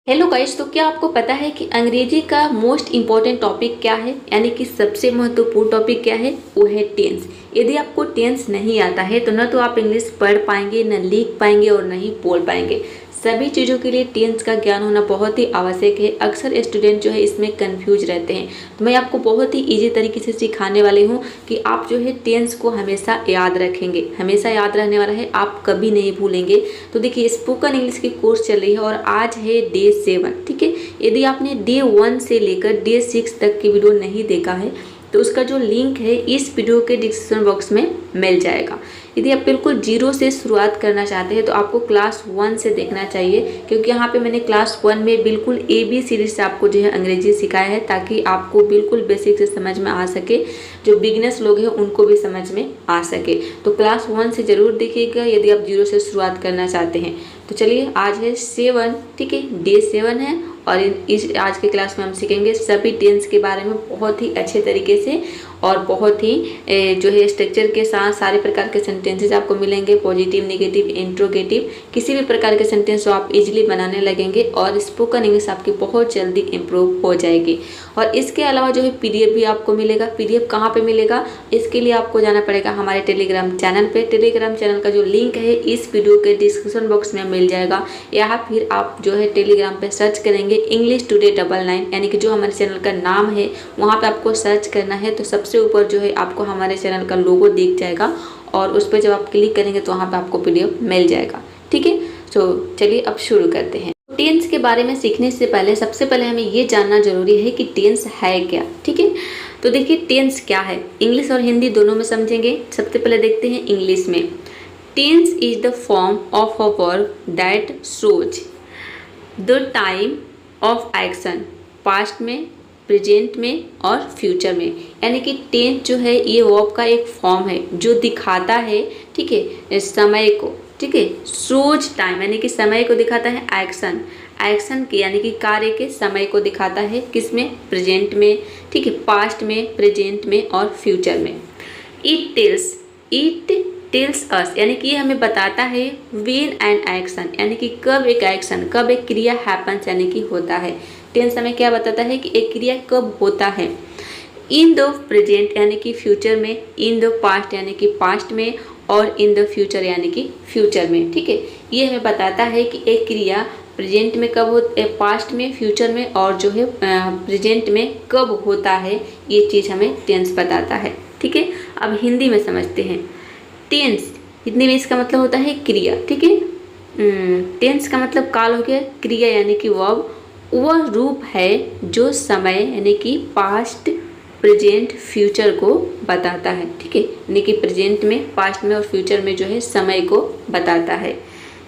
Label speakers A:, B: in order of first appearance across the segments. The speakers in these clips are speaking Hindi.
A: हेलो गाइस, तो क्या आपको पता है कि अंग्रेजी का मोस्ट इम्पॉर्टेंट टॉपिक क्या है, यानी कि सबसे महत्वपूर्ण टॉपिक क्या है? वो है टेंस। यदि आपको टेंस नहीं आता है तो ना तो आप इंग्लिश पढ़ पाएंगे, न लिख पाएंगे और न ही बोल पाएंगे। सभी चीज़ों के लिए टेंस का ज्ञान होना बहुत ही आवश्यक है। अक्सर स्टूडेंट जो है इसमें कंफ्यूज रहते हैं, तो मैं आपको बहुत ही इजी तरीके से सिखाने वाली हूँ कि आप जो है टेंस को हमेशा याद रखेंगे, हमेशा याद रहने वाला है, आप कभी नहीं भूलेंगे। तो देखिए, स्पोकन इंग्लिश की कोर्स चल रही है और आज है डे 7, ठीक है। यदि आपने डे 1 से लेकर डे 6 तक की वीडियो नहीं देखा है तो उसका जो लिंक है इस वीडियो के डिस्क्रिप्शन बॉक्स में मिल जाएगा। यदि आप बिल्कुल जीरो से शुरुआत करना चाहते हैं तो आपको क्लास 1 से देखना चाहिए, क्योंकि यहाँ पे मैंने क्लास 1 में बिल्कुल ABCD से आपको जो है अंग्रेजी सिखाया है, ताकि आपको बिल्कुल बेसिक से समझ में आ सके, जो बिगनर्स लोग हैं उनको भी समझ में आ सके। तो क्लास 1 से ज़रूर देखिएगा यदि आप जीरो से शुरुआत करना चाहते हैं। तो चलिए, आज है 7, ठीक है, डे 7 है और इस आज के क्लास में हम सीखेंगे सभी टेंस के बारे में बहुत ही अच्छे तरीके से और बहुत ही जो है स्ट्रक्चर के साथ। सारे प्रकार के सेंटेंसेस आपको मिलेंगे, पॉजिटिव, नेगेटिव, इंट्रोगेटिव, किसी भी प्रकार के सेंटेंस जो आप इजीली बनाने लगेंगे और स्पोकन इंग्लिश आपकी बहुत जल्दी इम्प्रूव हो जाएगी। और इसके अलावा जो है PDF भी आपको मिलेगा। PDF कहाँ पे मिलेगा? इसके लिए आपको जाना पड़ेगा हमारे टेलीग्राम चैनल पे। टेलीग्राम चैनल का जो लिंक है इस वीडियो के डिस्क्रिप्शन बॉक्स में मिल जाएगा, या फिर आप जो है टेलीग्राम पे सर्च करेंगे इंग्लिश टुडे 99, यानी कि जो हमारे चैनल का नाम है वहाँ पे आपको सर्च करना है। तो सबसे ऊपर जो है आपको हमारे चैनल का लोगो दिख जाएगा और उस पर जब आप क्लिक करेंगे तो वहाँ पे आपको PDF मिल जाएगा, ठीक है। तो चलिए अब शुरू करते हैं। टेंस के बारे में सीखने से पहले सबसे पहले हमें ये जानना जरूरी है कि टेंस है क्या, ठीक है। तो देखिए, टेंस क्या है, इंग्लिश और हिंदी दोनों में समझेंगे। सबसे पहले देखते हैं इंग्लिश में। Tense is the form of a verb that shows the time of action, past में, प्रेजेंट में और फ्यूचर में। यानी कि टेंस जो है ये वर्ब का एक फॉर्म है जो दिखाता है, ठीक है, समय को, ठीक है। शोज टाइम यानी कि समय को दिखाता है, एक्शन के यानी कि कार्य के समय को दिखाता है, किसमें? प्रेजेंट में, ठीक है, पास्ट में, प्रेजेंट में और फ्यूचर में। इट टेल्स अस यानी कि ये हमें बताता है व्हेन एन एक्शन, यानी कि कब एक एक्शन, कब एक क्रिया हैपन्स यानी कि होता है। टेंस हमें क्या बताता है कि एक क्रिया कब होता है। इन द प्रेजेंट यानी कि फ्यूचर में, इन द पास्ट यानी कि पास्ट में और इन द फ्यूचर यानी कि फ्यूचर में, ठीक है। ये हमें बताता है कि एक क्रिया प्रेजेंट में कब होता है, पास्ट में, फ्यूचर में और जो है प्रेजेंट में कब होता है, ये चीज़ हमें टेंस बताता है, ठीक है। अब हिंदी में समझते हैं। टेंस हिंदी में इसका मतलब होता है क्रिया, ठीक है। टेंस का मतलब काल हो गया, क्रिया यानी कि वर्ब। वह रूप है जो समय यानी कि पास्ट, प्रेजेंट, फ्यूचर को बताता है, ठीक है। यानी कि प्रेजेंट में, पास्ट में और फ्यूचर में जो है समय को बताता है।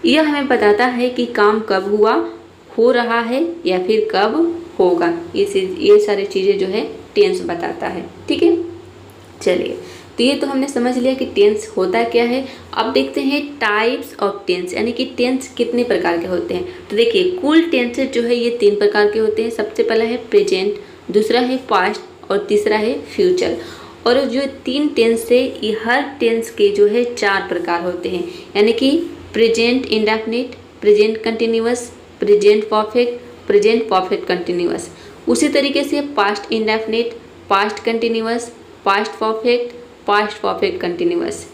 A: यह हमें बताता है कि काम कब हुआ, हो रहा है या फिर कब होगा। ये सारी चीज़ें जो है टेंस बताता है, ठीक है। चलिए, तो ये तो हमने समझ लिया कि टेंस होता क्या है। अब देखते हैं टाइप्स ऑफ टेंस, यानी कि टेंस कितने प्रकार के होते हैं। तो देखिए, कुल टेंसेज जो है ये 3 प्रकार के होते हैं। सबसे पहला है प्रेजेंट, दूसरा है पास्ट और तीसरा है फ्यूचर। और जो 3 टेंस है ये हर टेंस के जो है 4 प्रकार होते हैं, यानी कि present indefinite, present continuous, present perfect continuous. उसी तरीके से past indefinite, past continuous, past perfect continuous.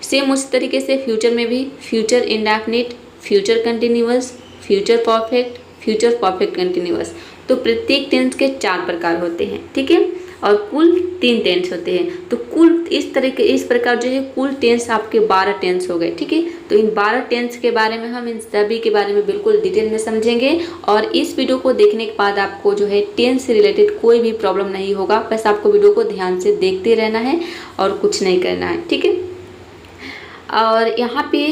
A: Same उसी तरीके से फ्यूचर में भी future indefinite, future continuous, future perfect continuous. तो प्रत्येक टेंस के 4 प्रकार होते हैं, ठीक है। और कुल 3 टेंस होते हैं। तो कुल इस प्रकार जो है कुल टेंस आपके 12 टेंस हो गए, ठीक है। तो इन 12 टेंस के बारे में हम इन सभी के बारे में बिल्कुल डिटेल में समझेंगे। और इस वीडियो को देखने के बाद आपको जो है टेंस से रिलेटेड कोई भी प्रॉब्लम नहीं होगा। बस आपको वीडियो को ध्यान से देखते रहना है और कुछ नहीं करना है, ठीक है। और यहाँ पे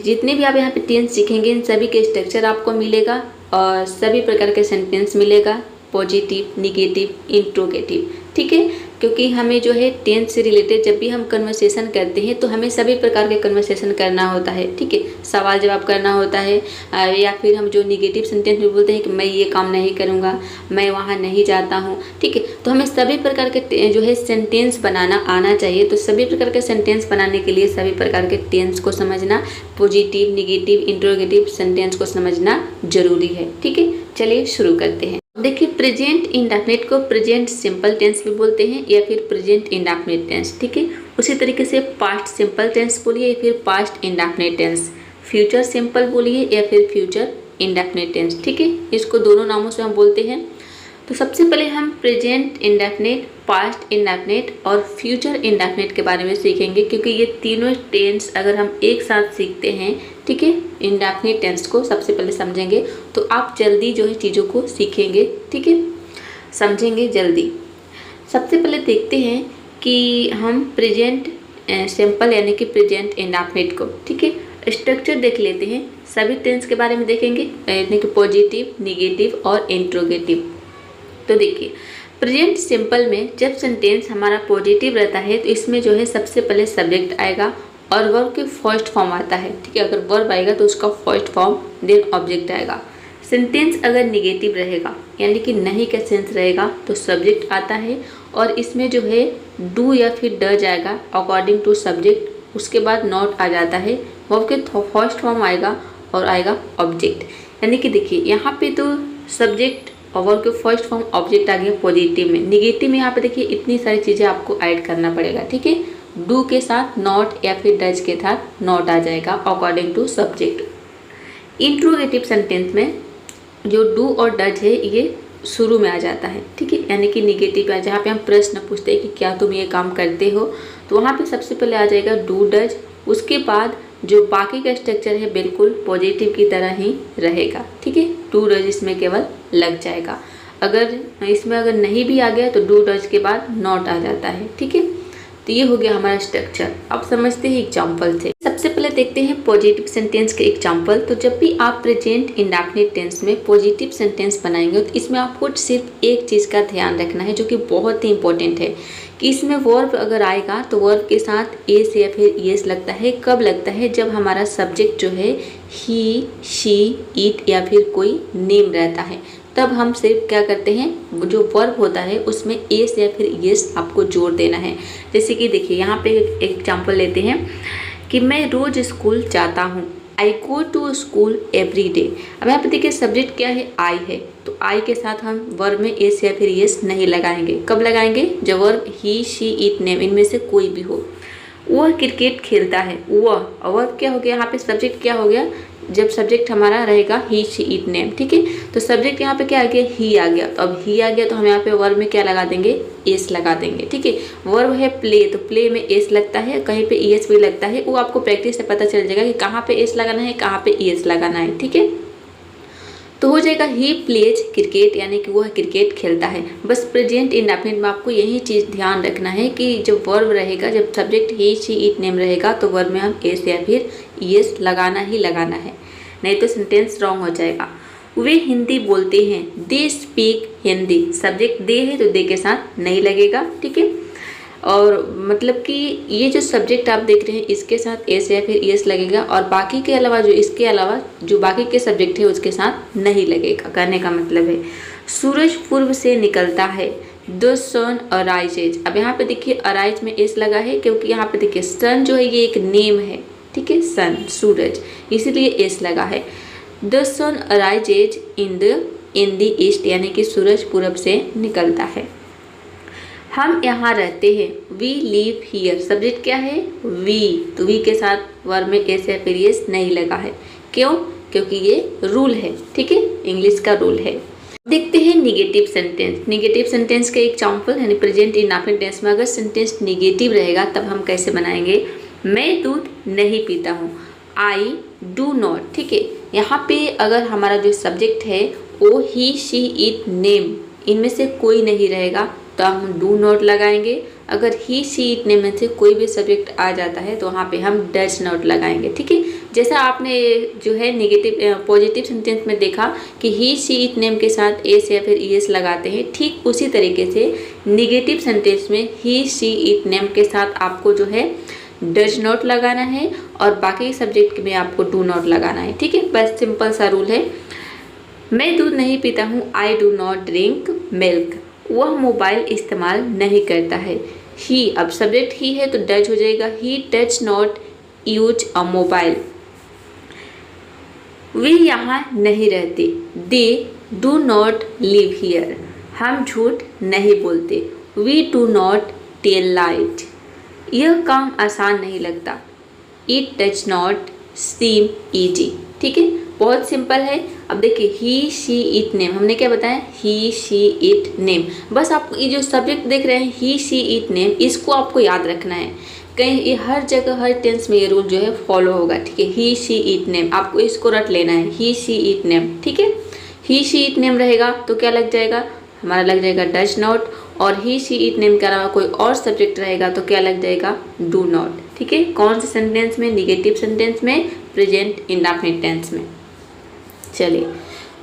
A: जितने भी आप यहाँ पे टेंस सीखेंगे इन सभी के स्ट्रक्चर आपको मिलेगा और सभी प्रकार के सेंटेंस मिलेगा, पॉजिटिव, निगेटिव, इंट्रोगेटिव, ठीक है। क्योंकि हमें जो है टेंस से रिलेटेड जब भी हम कन्वर्सेशन करते हैं तो हमें सभी प्रकार के कन्वर्सेशन करना होता है, ठीक है। सवाल जवाब करना होता है, या फिर हम जो निगेटिव सेंटेंस में बोलते हैं कि मैं ये काम नहीं करूँगा, मैं वहाँ नहीं जाता हूँ, ठीक है। तो हमें सभी प्रकार के जो है सेंटेंस बनाना आना चाहिए। तो सभी प्रकार के सेंटेंस बनाने के लिए सभी प्रकार के टेंस को समझना, पॉजिटिव, निगेटिव, इंट्रोगेटिव सेंटेंस को समझना जरूरी है, ठीक है। चलिए शुरू करते हैं। देखिए, प्रेजेंट इंडेफिनिट को प्रेजेंट सिंपल टेंस भी बोलते हैं या फिर प्रेजेंट इंडेफिनिट टेंस, ठीक है। उसी तरीके से पास्ट सिंपल टेंस बोलिए या फिर past indefinite tense, future simple बोलिए या फिर फ्यूचर इंडेफिनिट टेंस, ठीक है। इसको दोनों नामों से हम बोलते हैं। तो सबसे पहले हम प्रेजेंट इंडेफिनिट, पास्ट इंडेफिनिट और फ्यूचर इंडेफिनिट के बारे में सीखेंगे, क्योंकि ये तीनों टेंस अगर हम एक साथ सीखते हैं, ठीक है, इंडेफिनिट टेंस को सबसे पहले समझेंगे तो आप जल्दी जो है चीज़ों को सीखेंगे, ठीक है, समझेंगे जल्दी। सबसे पहले देखते हैं कि हम प्रेजेंट सिंपल यानी कि प्रेजेंट इंडेफिनिट को, ठीक है, स्ट्रक्चर देख लेते हैं। सभी टेंस के बारे में देखेंगे यानी कि पॉजिटिव, निगेटिव और इंट्रोगेटिव। तो देखिए, प्रेजेंट सिंपल में जब सेंटेंस हमारा पॉजिटिव रहता है तो इसमें जो है सबसे पहले सब्जेक्ट आएगा और वर्ब के फर्स्ट फॉर्म आता है, ठीक है। अगर वर्ब आएगा तो उसका फर्स्ट फॉर्म, देन ऑब्जेक्ट आएगा। सेंटेंस अगर निगेटिव रहेगा यानी कि नहीं का सेंस रहेगा तो सब्जेक्ट आता है और इसमें जो है डू या फिर डज आएगा अकॉर्डिंग टू सब्जेक्ट। उसके बाद नॉट आ जाता है, वर्ब के फर्स्ट फॉर्म आएगा और आएगा ऑब्जेक्ट। यानी कि देखिए, यहाँ पे तो सब्जेक्ट और वर्ब के फर्स्ट फॉर्म ऑब्जेक्ट आ गया पॉजिटिव में। निगेटिव में यहाँ पे देखिए इतनी सारी चीज़ें आपको ऐड करना पड़ेगा, ठीक है। डू के साथ नॉट या फिर डज के साथ नॉट आ जाएगा according to subject. Interrogative sentence में जो डू और डज है ये शुरू में आ जाता है, ठीक है, यानी कि निगेटिव है। जहाँ पे हम प्रश्न पूछते हैं कि क्या तुम ये काम करते हो, तो वहाँ पे सबसे पहले आ जाएगा डू डज। उसके बाद जो बाकी का स्ट्रक्चर है बिल्कुल पॉजिटिव की तरह ही रहेगा, ठीक है। डू डज इसमें केवल लग जाएगा। अगर इसमें अगर नहीं भी आ गया तो डू डज के बाद नॉट आ जाता है, ठीक है। तो ये हो गया हमारा स्ट्रक्चर। अब समझते हैं एग्जाम्पल से। सबसे पहले देखते हैं पॉजिटिव सेंटेंस के एग्जाम्पल। तो जब भी आप प्रेजेंट इंडेफिनिट टेंस में पॉजिटिव सेंटेंस बनाएंगे तो इसमें आपको सिर्फ एक चीज़ का ध्यान रखना है जो कि बहुत ही इंपॉर्टेंट है कि इसमें वर्ब अगर आएगा तो वर्ब के साथ एस या फिर येस लगता है। कब लगता है? जब हमारा सब्जेक्ट जो है ही, शी, इट या फिर कोई नेम रहता है, तब हम सिर्फ क्या करते हैं, जो वर्ब होता है उसमें एस या फिर येस आपको जोड़ देना है। जैसे कि देखिए, यहाँ पे एक एग्जाम्पल लेते हैं कि मैं रोज़ स्कूल जाता हूँ। I go to school every day. अब यहाँ पे देखिए सब्जेक्ट क्या है, आई है, तो आई के साथ हम वर्ब में एस या फिर येस नहीं लगाएंगे। कब लगाएंगे? जब verb he, she, it, name इनमें से कोई भी हो। वह क्रिकेट खेलता है, वह, और क्या हो गया यहाँ पे, सब्जेक्ट क्या हो गया, जब सब्जेक्ट हमारा रहेगा ही, शी, इट, नेम, ठीक है। तो सब्जेक्ट यहाँ पे क्या आ गया, ही आ गया। तो अब ही आ गया तो हम यहाँ पे वर्ब में क्या लगा देंगे, एस लगा देंगे, ठीक है। वर्ब है प्ले, तो प्ले में एस लगता है, कहीं पे एस भी लगता है। वो आपको प्रैक्टिस से पता चल जाएगा कि कहाँ पे एस लगाना है, कहाँ पे एस लगाना है, ठीक है। तो हो जाएगा ही प्लेज क्रिकेट, यानी कि वह क्रिकेट खेलता है। बस प्रेजेंट इंडेफिनिट में आपको यही चीज़ ध्यान रखना है कि जब वर्ब रहेगा, जब subject he, she, it, name रहेगा तो वर्ब में हम एस या फिर येस लगाना ही लगाना है, नहीं तो सेंटेंस रॉन्ग हो जाएगा। वे हिंदी बोलते हैं, they speak Hindi. Subject they है तो दे के साथ नहीं लगेगा, ठीक है। और मतलब कि ये जो सब्जेक्ट आप देख रहे हैं इसके साथ एस या फिर एस लगेगा, और बाकी के अलावा जो इसके अलावा जो बाकी के सब्जेक्ट है उसके साथ नहीं लगेगा। कहने का मतलब है सूरज पूर्व से निकलता है, द सन अराइजेज। अब यहाँ पे देखिए अराइज में एस लगा है क्योंकि यहाँ पे देखिए सन जो है ये एक नेम है, ठीक है, सन सूरज, इसीलिए एस लगा है। The sun arises in the east, यानी कि सूरज पूरब से निकलता है। हम यहाँ रहते हैं, वी लिव हियर। सब्जेक्ट क्या है, वी, तो वी के साथ वर्ब में एस या फिर येस नहीं लगा है। क्यों? क्योंकि ये रूल है, ठीक है, इंग्लिश का रूल है। देखते हैं निगेटिव सेंटेंस। निगेटिव सेंटेंस के एग्जाम्पल यानी प्रेजेंट इंडेफिनिट टेंस में अगर सेंटेंस निगेटिव रहेगा तब हम कैसे बनाएंगे। मैं दूध नहीं पीता हूँ, आई डू नॉट, ठीक है। यहाँ पे अगर हमारा जो सब्जेक्ट है वो ही, शी, इट, नेम इनमें से कोई नहीं रहेगा तो हम डू नॉट लगाएंगे। अगर ही, शी, इट, नेम में से कोई भी सब्जेक्ट आ जाता है तो वहाँ पे हम डज नॉट लगाएंगे, ठीक है। जैसा आपने जो है निगेटिव पॉजिटिव सेंटेंस में देखा कि ही, शी, इट, नेम के साथ एस या फिर एस लगाते हैं, ठीक उसी तरीके से निगेटिव सेंटेंस में ही, शी, इट, नेम के साथ आपको जो है डज नॉट लगाना है और बाकी सब्जेक्ट में आपको डू नॉट लगाना है, ठीक है। बस सिंपल सा रूल है। मैं दूध नहीं पीता हूँ, I do not drink milk. वह मोबाइल इस्तेमाल नहीं करता है, ही, अब सब्जेक्ट ही है तो डज हो जाएगा, he does not use a mobile. वे यहाँ नहीं रहते, they do not live here, हम झूठ नहीं बोलते। We do not tell light, यह काम आसान नहीं लगता। It does not seem easy. ठीक है, बहुत सिंपल है। अब देखिए ही शी इट नेम, हमने क्या बताया, ही शी इट नेम। बस आप ये जो सब्जेक्ट देख रहे हैं ही शी इट नेम, इसको आपको याद रखना है। कहीं ये हर जगह हर टेंस में ये रूल जो है फॉलो होगा। ठीक है, ही शी इट नेम, आपको इसको रट लेना है, ही शी इट नेम। ठीक है, ही शी इट नेम रहेगा तो क्या लग जाएगा, हमारा लग जाएगा डज नॉट, और ही शी इट नेम के अलावा कोई और सब्जेक्ट रहेगा तो क्या लग जाएगा, डू नॉट। ठीक है, कौन से सेंटेंस में, निगेटिव सेंटेंस में, प्रेजेंट इंडेफिनिट टेंस में। चलिए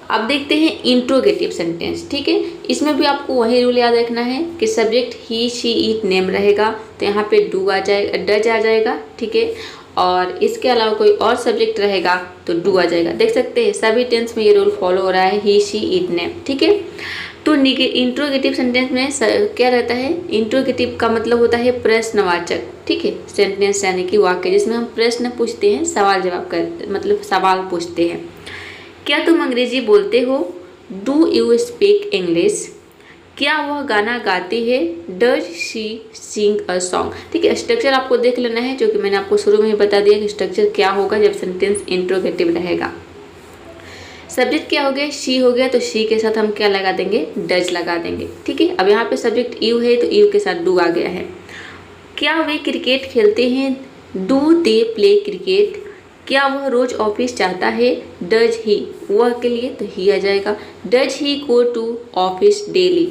A: अब देखते हैं इंट्रोगेटिव सेंटेंस। ठीक है, इसमें भी आपको वही रूल याद रखना है कि subject he she it name रहेगा तो यहाँ पे डू आ जाएगा, डज आ जाएगा। ठीक है, और इसके अलावा कोई और सब्जेक्ट रहेगा तो डू आ जाएगा। देख सकते हैं सभी टेंस में ये रूल फॉलो हो रहा है, ही शी इट नेम। ठीक है, तो इंट्रोगेटिव सेंटेंस में क्या रहता है, इंट्रोगेटिव का मतलब होता है प्रश्नवाचक। ठीक है, सेंटेंस यानी कि वाक्य जिसमें हम प्रश्न पूछते हैं, सवाल जवाब करते, मतलब सवाल पूछते हैं। क्या तुम अंग्रेजी बोलते हो, डू यू स्पीक इंग्लिश, क्या वह गाना गाती है, does she Singh a song. ठीक है, स्ट्रक्चर आपको देख लेना है, जो कि मैंने आपको शुरू में ही बता दिया कि स्ट्रक्चर क्या होगा जब सेंटेंस इंट्रोगेटिव रहेगा। सब्जेक्ट क्या हो गया, शी हो गया, तो शी के साथ हम क्या लगा देंगे, डज लगा देंगे। ठीक है, अब यहाँ पे सब्जेक्ट यू है तो यू के साथ डू आ गया है। क्या वे क्रिकेट खेलते हैं, डू दे प्ले क्रिकेट, क्या वह रोज ऑफिस जाता है, डज ही, वह के लिए तो ही आ जाएगा, does he go to office daily.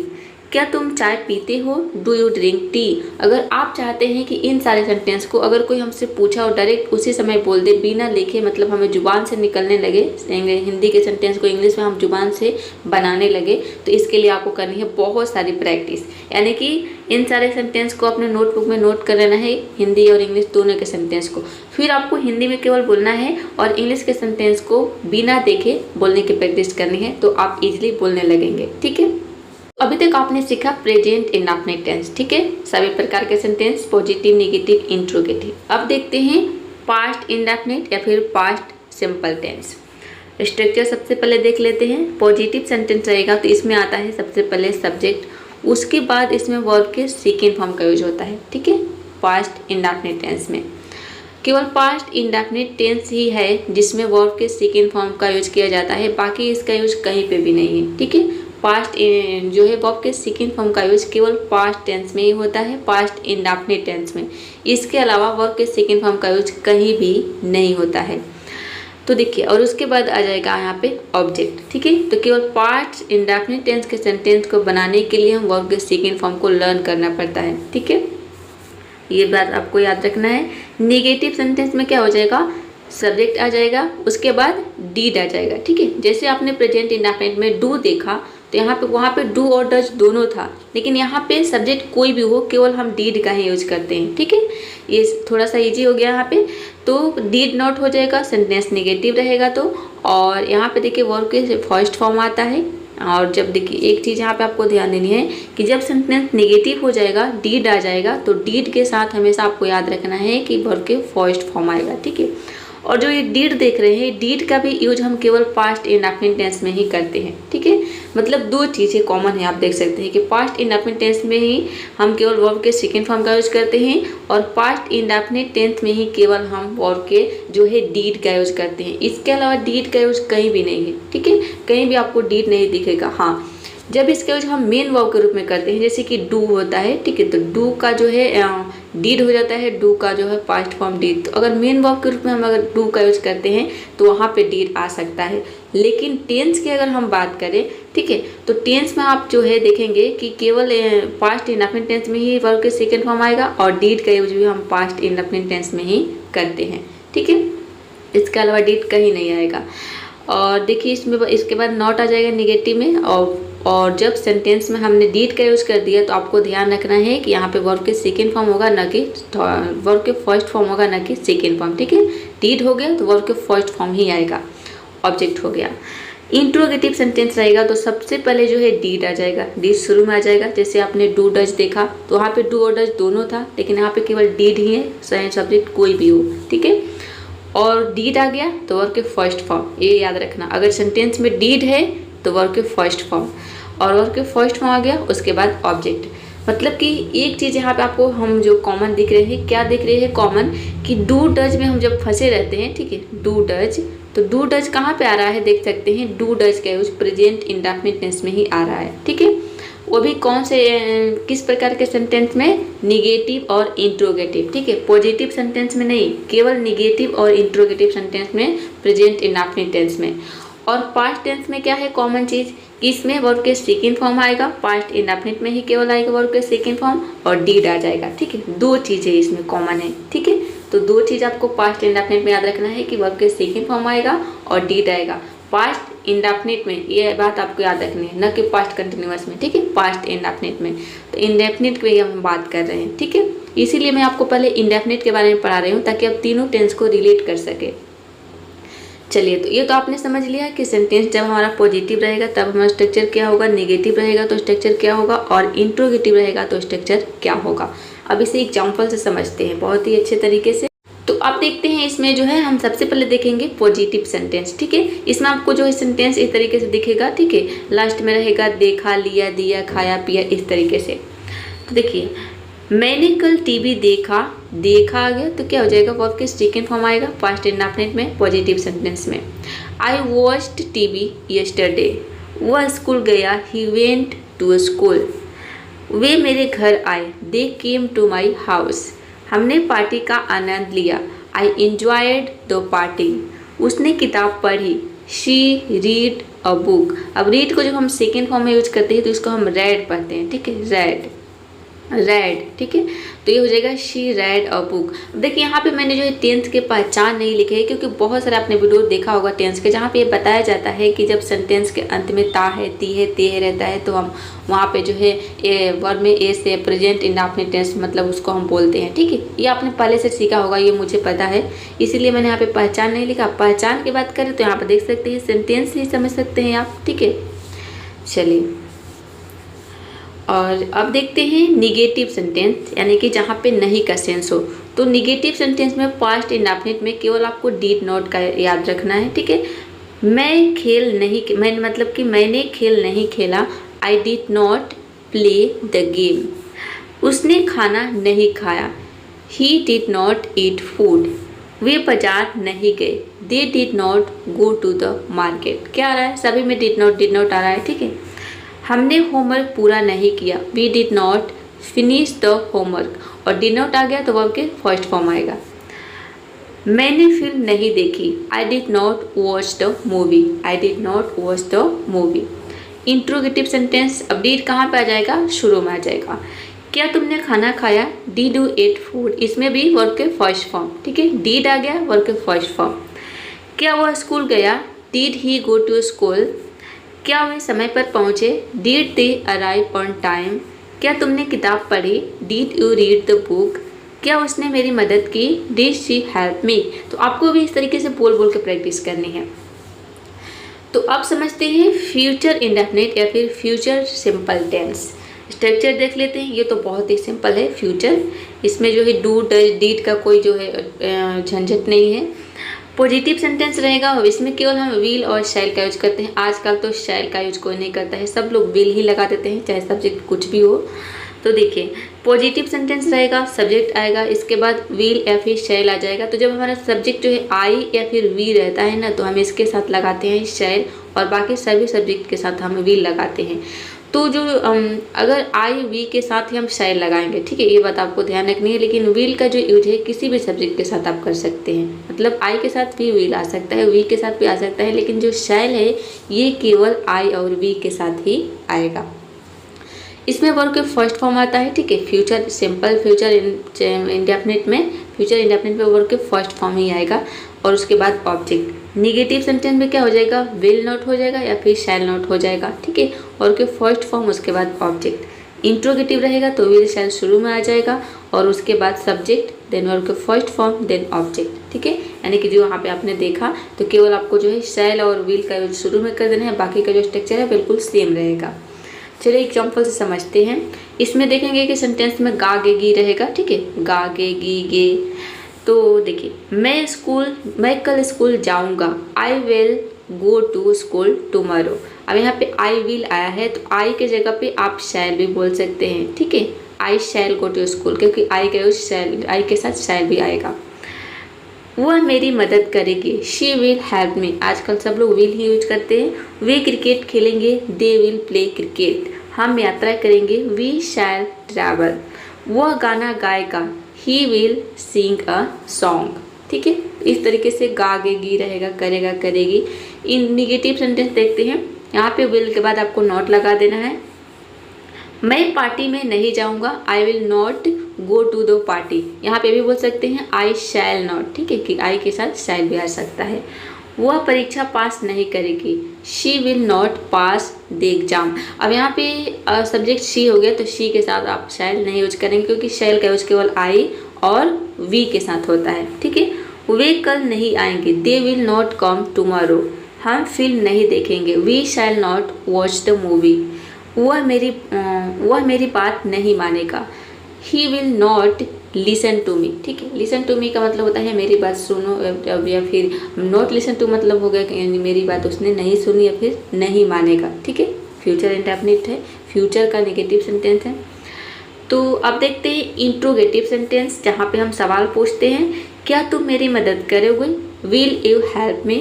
A: क्या तुम चाय पीते हो, डू यू ड्रिंक टी। अगर आप चाहते हैं कि इन सारे सेंटेंस को अगर कोई हमसे पूछा और डायरेक्ट उसी समय बोल दे बिना लिखे, मतलब हमें जुबान से निकलने लगे, हिंदी के सेंटेंस को इंग्लिश में हम जुबान से बनाने लगे, तो इसके लिए आपको करनी है बहुत सारी प्रैक्टिस। यानी कि इन सारे सेंटेंस को अपने नोटबुक में नोट कर लेना है, हिंदी और इंग्लिश दोनों के सेंटेंस को। फिर आपको हिंदी में केवल बोलना है और इंग्लिश के सेंटेंस को बिना देखे बोलने की प्रैक्टिस करनी है, तो आप इजीली बोलने लगेंगे। ठीक है, अभी तक आपने सीखा प्रेजेंट इंडेफिनिट टेंस। ठीक है, सभी प्रकार के सेंटेंस, पॉजिटिव, नेगेटिव, इंट्रोगेटिव। अब देखते हैं पास्ट इंडेफिनिट या फिर पास्ट सिंपल टेंस। स्ट्रक्चर सबसे पहले देख लेते हैं। पॉजिटिव सेंटेंस रहेगा तो इसमें आता है सबसे पहले सब्जेक्ट, उसके बाद इसमें वर्ब के सेकेंड फॉर्म का यूज होता है। ठीक है, पास्ट इंडेफिनिट टेंस में केवल पास्ट इंडेफिनिट टेंस ही है जिसमें वर्ब के सेकेंड फॉर्म का यूज किया जाता है, बाकी इसका यूज कहीं पे भी नहीं है। ठीक है, पास्ट जो है वर्ब के सेकेंड फॉर्म का यूज केवल पास्ट टेंस में ही होता है, पास्ट इंडेफिनिट टेंस में। इसके अलावा वर्ब के सेकेंड फॉर्म का यूज कहीं भी नहीं होता है। तो देखिए, और उसके बाद आ जाएगा यहाँ पे ऑब्जेक्ट। ठीक है, तो केवल पास्ट इंडेफिनिट टेंस के सेंटेंस को बनाने के लिए हम वर्ब के सेकेंड फॉर्म को लर्न करना पड़ता है। ठीक है, ये बात आपको याद रखना है। नेगेटिव सेंटेंस में क्या हो जाएगा, सब्जेक्ट आ जाएगा, उसके बाद डीड आ जाएगा। ठीक है, जैसे आपने प्रेजेंट इंडेफिनिट में डू देखा तो यहाँ पे वहाँ पे डू और डज दोनों था, लेकिन यहाँ पे सब्जेक्ट कोई भी हो, केवल हम डीड का ही यूज करते हैं। ठीक है, ये थोड़ा सा इजी हो गया यहाँ पे। तो डीड नॉट हो जाएगा, सेंटेंस नेगेटिव रहेगा तो, और यहाँ पे देखिए वर्ब के फर्स्ट फॉर्म आता है। और जब देखिए एक चीज़ यहाँ पे आपको ध्यान देनी है कि जब सेंटेंस नेगेटिव हो जाएगा, डीड आ जाएगा, तो डीड के साथ हमेशा आपको याद रखना है कि वर्ब के फर्स्ट फॉर्म आएगा। ठीक है, और जो ये डीड देख रहे हैं, डीड का भी यूज हम केवल पास्ट इंडेफिनिट टेंस में ही करते हैं। ठीक है, मतलब दो चीज़ें कॉमन है, आप देख सकते हैं कि पास्ट इंडेफिनिट टेंस में ही हम केवल वर्ब के सेकेंड फॉर्म का यूज करते हैं, और पास्ट इंडेफिनिट टेंस में ही केवल हम वर्ब के जो है डीड का यूज करते हैं। इसके अलावा डीड का यूज कहीं भी नहीं है। ठीक है, कहीं भी आपको डीड नहीं दिखेगा। हाँ, जब इसका यूज हम मेन वर्ब के रूप में करते हैं, जैसे कि डू होता है। ठीक है, तो डू का जो है डीड हो जाता है, डू का जो है पास्ट फॉर्म डीड। तो अगर मेन वर्ब के रूप में हम अगर डू का यूज करते हैं तो वहाँ पे डीड आ सकता है। लेकिन टेंस की अगर हम बात करें, ठीक है, तो टेंस में आप जो है देखेंगे कि केवल पास्ट इंडेफिनिट टेंस में ही वर्ब के सेकेंड फॉर्म आएगा, और डीड का यूज भी हम पास्ट इंडेफिनिट टेंस में ही करते हैं। ठीक है, इसके अलावा डीड कहीं नहीं आएगा। और देखिए इसमें इसके बाद नॉट आ जाएगा नेगेटिव में, और जब सेंटेंस में हमने डीड का यूज कर दिया तो आपको ध्यान रखना है कि यहाँ पे वर्ब के सेकेंड फॉर्म होगा, न कि वर्ब के फर्स्ट फॉर्म होगा, न कि सेकेंड फॉर्म। ठीक है, डीड हो गया तो वर्ब के फर्स्ट फॉर्म ही आएगा, ऑब्जेक्ट हो गया। इंट्रोगेटिव सेंटेंस रहेगा तो सबसे पहले जो है डीड आ जाएगा, डीड शुरू में आ जाएगा। जैसे आपने डू डज देखा तो वहाँ पे डू और डज दोनों था, लेकिन यहाँ पे केवल डीड ही है, सब्जेक्ट कोई भी हो। ठीक है, और डीड आ गया तो वर्ब के फर्स्ट फॉर्म, ये याद रखना। अगर सेंटेंस में डीड है तो वर्ब के फर्स्ट फॉर्म, और वर्ब के फर्स्ट फॉर्म आ गया उसके बाद ऑब्जेक्ट। मतलब कि एक चीज़ यहाँ पे आपको हम जो कॉमन दिख रहे हैं, क्या दिख रही है कॉमन, कि डू डज में हम जब फंसे रहते हैं, ठीक है, डू डज, तो डू डज कहाँ पे आ रहा है, देख सकते हैं डू डज का यूज प्रेजेंट इंडेफिनिट टेंस में ही आ रहा है, ठीक है। वो भी कौन से किस प्रकार के सेंटेंस में, निगेटिव और इंट्रोगेटिव, ठीक है, पॉजिटिव सेंटेंस में नहीं, केवल निगेटिव और इंट्रोगेटिव सेंटेंस में, प्रेजेंट इंडेफिनिट टेंस में। और पास्ट टेंस में क्या है कॉमन चीज़, इसमें वर्ब के सेकेंड फॉर्म आएगा, पास्ट इंडेफिनिट में ही केवल आएगा वर्ब के सेकेंड फॉर्म, और डीड आ जाएगा, ठीक है। दो चीज़ें इसमें कॉमन है, ठीक है। तो दो चीज़ आपको पास्ट इंडेफिनिट में याद रखना है कि वर्ब के सेकेंड फॉर्म आएगा और डीड आएगा पास्ट इंडेफिनिट में, ये बात आपको याद रखनी है, न कि पास्ट कंटिन्यूअस में, ठीक है, पास्ट इंडेफिनिट में। तो इंडेफिनिट की हम बात कर रहे हैं, ठीक है। इसीलिए मैं आपको पहले इंडेफिनिट के बारे में पढ़ा रही हूँ ताकि आप तीनों टेंस को रिलेट कर सके। चलिए, तो ये तो आपने समझ लिया कि सेंटेंस जब हमारा पॉजिटिव रहेगा तब हमारा स्ट्रक्चर क्या होगा, नेगेटिव रहेगा तो स्ट्रक्चर क्या होगा, और इंट्रोगेटिव रहेगा तो स्ट्रक्चर क्या होगा। अब इसे एग्जाम्पल से समझते हैं बहुत ही अच्छे तरीके से। तो आप देखते हैं इसमें जो है हम सबसे पहले देखेंगे पॉजिटिव सेंटेंस, ठीक है। इसमें आपको जो है सेंटेंस इस तरीके से दिखेगा, ठीक है। लास्ट में रहेगा देखा, लिया, दिया, खाया, पिया, इस तरीके से। तो देखिए, मैंने कल टीवी देखा, देखा आ गया तो क्या हो जाएगा, वर्ब के सेकेंड फॉर्म आएगा पास्ट इंडेफिनिट में, पॉजिटिव सेंटेंस में। आई वॉच्ड टीवी यस्टरडे, वह स्कूल गया, ही वेंट टू स्कूल। वे मेरे घर आए, दे केम टू माई हाउस। हमने पार्टी का आनंद लिया, आई एंजॉयड द पार्टी। उसने किताब पढ़ी, शी रीड अ बुक। अब रीड को जब हम सेकेंड फॉर्म में यूज करते हैं तो इसको हम रेड पढ़ते हैं, ठीक है, रेड, ठीक है। तो ये हो जाएगा शी रेड अ बुक। देखिए यहाँ पे मैंने जो है टेंस के पहचान नहीं लिखे है, क्योंकि बहुत सारे आपने वीडियो देखा होगा टेंस के, जहाँ पे ये बताया जाता है कि जब सेंटेंस के अंत में ता है, ती है, ते है रहता है तो हम वहाँ पे जो है वर्ब में ए से प्रेजेंट इंडेफिनिट टेंस मतलब उसको हम बोलते हैं, ठीक है। ये आपने पहले से सीखा होगा, ये मुझे पता है, इसीलिए मैंने यहाँ पे पहचान नहीं लिखा। पहचान की बात करें तो यहाँ पर देख सकते हैं सेंटेंस ही समझ सकते हैं आप, ठीक है। चलिए, और अब देखते हैं निगेटिव सेंटेंस, यानी कि जहाँ पे नहीं का सेंस हो। तो निगेटिव सेंटेंस में पास्ट इंडेफिनिट में केवल आपको डिड नॉट का याद रखना है, ठीक है। मैं खेल नहीं, मैं मतलब कि मैंने खेल नहीं खेला, I did not play the game. उसने खाना नहीं खाया, he did not eat food. वे बाजार नहीं गए, they did not go to the market. क्या आ रहा है, सभी में डिड नॉट आ रहा है, ठीक है। हमने होमवर्क पूरा नहीं किया, we did not finish the homework, और डिड नॉट आ गया तो वर्ब के फर्स्ट फॉर्म आएगा। मैंने फिल्म नहीं देखी, आई did not watch the movie, I did not watch the movie. Interrogative sentence, अब डिड कहाँ पे आ जाएगा, शुरू में आ जाएगा। क्या तुमने खाना खाया, डिड यू ईट फूड, इसमें भी वर्ब के फर्स्ट फॉर्म, ठीक है, डिड आ गया वर्ब के फर्स्ट फॉर्म। क्या वह स्कूल गया, did he go to school. क्या वे समय पर पहुँचे, did they arrive on time. क्या तुमने किताब पढ़ी, did you read the book. क्या उसने मेरी मदद की, डिड शी हेल्प मी। तो आपको भी इस तरीके से बोल बोल के प्रैक्टिस करनी है। तो अब समझते हैं फ्यूचर इंडेफिनिट या फिर फ्यूचर सिंपल टेंस। स्ट्रक्चर देख लेते हैं, ये तो बहुत ही सिंपल है फ्यूचर। इसमें जो है डू डज डीड का कोई जो है झंझट नहीं है। पॉजिटिव सेंटेंस रहेगा, इसमें केवल हम विल और शैल का यूज करते हैं। आजकल तो शैल का यूज कोई नहीं करता है, सब लोग विल ही लगा देते हैं, चाहे सब्जेक्ट कुछ भी हो। तो देखिए, पॉजिटिव सेंटेंस रहेगा, सब्जेक्ट आएगा, इसके बाद विल या फिर शैल आ जाएगा। तो जब हमारा सब्जेक्ट जो है आई या फिर वी रहता है ना, तो हम इसके साथ लगाते हैं शैल, और बाकी सभी सब्जेक्ट के साथ हम विल लगाते हैं। तो जो अगर आई वी के साथ ही हम शैल लगाएंगे, ठीक है, ये बात आपको ध्यान रखनी है। लेकिन विल का जो यूज है किसी भी सब्जेक्ट के साथ आप कर सकते हैं, मतलब आई के साथ भी विल आ सकता है, वी के साथ भी आ सकता है, लेकिन जो शैल है ये केवल आई और वी के साथ ही आएगा। इसमें वर्ब के फर्स्ट फॉर्म आता है, ठीक है, फ्यूचर सिंपल, फ्यूचर इंडेफिनिट में, फ्यूचर इंडेफिनिट में वर्ब के फर्स्ट फॉर्म ही आएगा, और उसके बाद ऑब्जेक्ट। निगेटिव सेंटेंस में क्या हो जाएगा, विल नॉट हो जाएगा या फिर शैल नॉट हो जाएगा, ठीक है, और के फर्स्ट फॉर्म उसके बाद ऑब्जेक्ट। इंट्रोगेटिव रहेगा तो विल शैल शुरू में आ जाएगा, और उसके बाद सब्जेक्ट, देन वर्ब के फर्स्ट फॉर्म, देन ऑब्जेक्ट, ठीक है। यानी कि जो यहाँ पे आपने देखा, तो केवल आपको जो है शैल और विल का यूज शुरू में कर देना है, बाकी का जो स्ट्रक्चर है बिल्कुल सेम रहेगा। चलिए एग्जाम्पल से समझते हैं। इसमें देखेंगे कि सेंटेंस में गा गे गी रहेगा, ठीक है, गा गे गी गे। तो देखिए, मैं कल स्कूल जाऊंगा, I will go to school tomorrow. अब यहाँ पे आई विल आया है तो आई के जगह पे आप शैल भी बोल सकते हैं, ठीक है। आई शैल गो टू स्कूल, क्योंकि आई के साथ शैल भी आएगा। वह मेरी मदद करेगी, शी विल हेल्प मी। आजकल सब लोग विल ही यूज करते हैं। वे क्रिकेट खेलेंगे, दे विल प्ले क्रिकेट। हम यात्रा करेंगे, वी शैल ट्रैवल। वह गाना गाएगा, he will sing a song, ठीक है। इस तरीके से गाएगी रहेगा, करेगा करेगी। इन निगेटिव सेंटेंस देखते हैं। यहाँ पे विल के बाद आपको नॉट लगा देना है। मैं पार्टी में नहीं जाऊंगा, I will not go to the party. यहाँ पे भी बोल सकते हैं आई शैल नॉट, ठीक है, कि आई के साथ शैल भी आ सकता है। वह परीक्षा पास नहीं करेगी, she will not pass the exam. अब यहाँ पे सब्जेक्ट शी हो गया तो शी के साथ आप शैल नहीं यूज करेंगे, क्योंकि शैल का यूज केवल आई और वी के साथ होता है, ठीक है। वे कल नहीं आएंगे, they will not come tomorrow. हम फिल्म नहीं देखेंगे, we shall not watch the movie. वह मेरी बात नहीं मानेगा, he will not listen to me, ठीक है। लिसन टू मी का मतलब होता है मेरी बात सुनो, या फिर नॉट लिसन टू मतलब हो गया कि मेरी बात उसने नहीं सुनी या फिर नहीं मानेगा, ठीक है। फ्यूचर इंडेफिनिट है, फ्यूचर का नेगेटिव सेंटेंस है। तो अब देखते हैं इंट्रोगेटिव सेंटेंस, जहाँ पे हम सवाल पूछते हैं, क्या तुम मेरी मदद करोगे, विल यू हेल्प मी।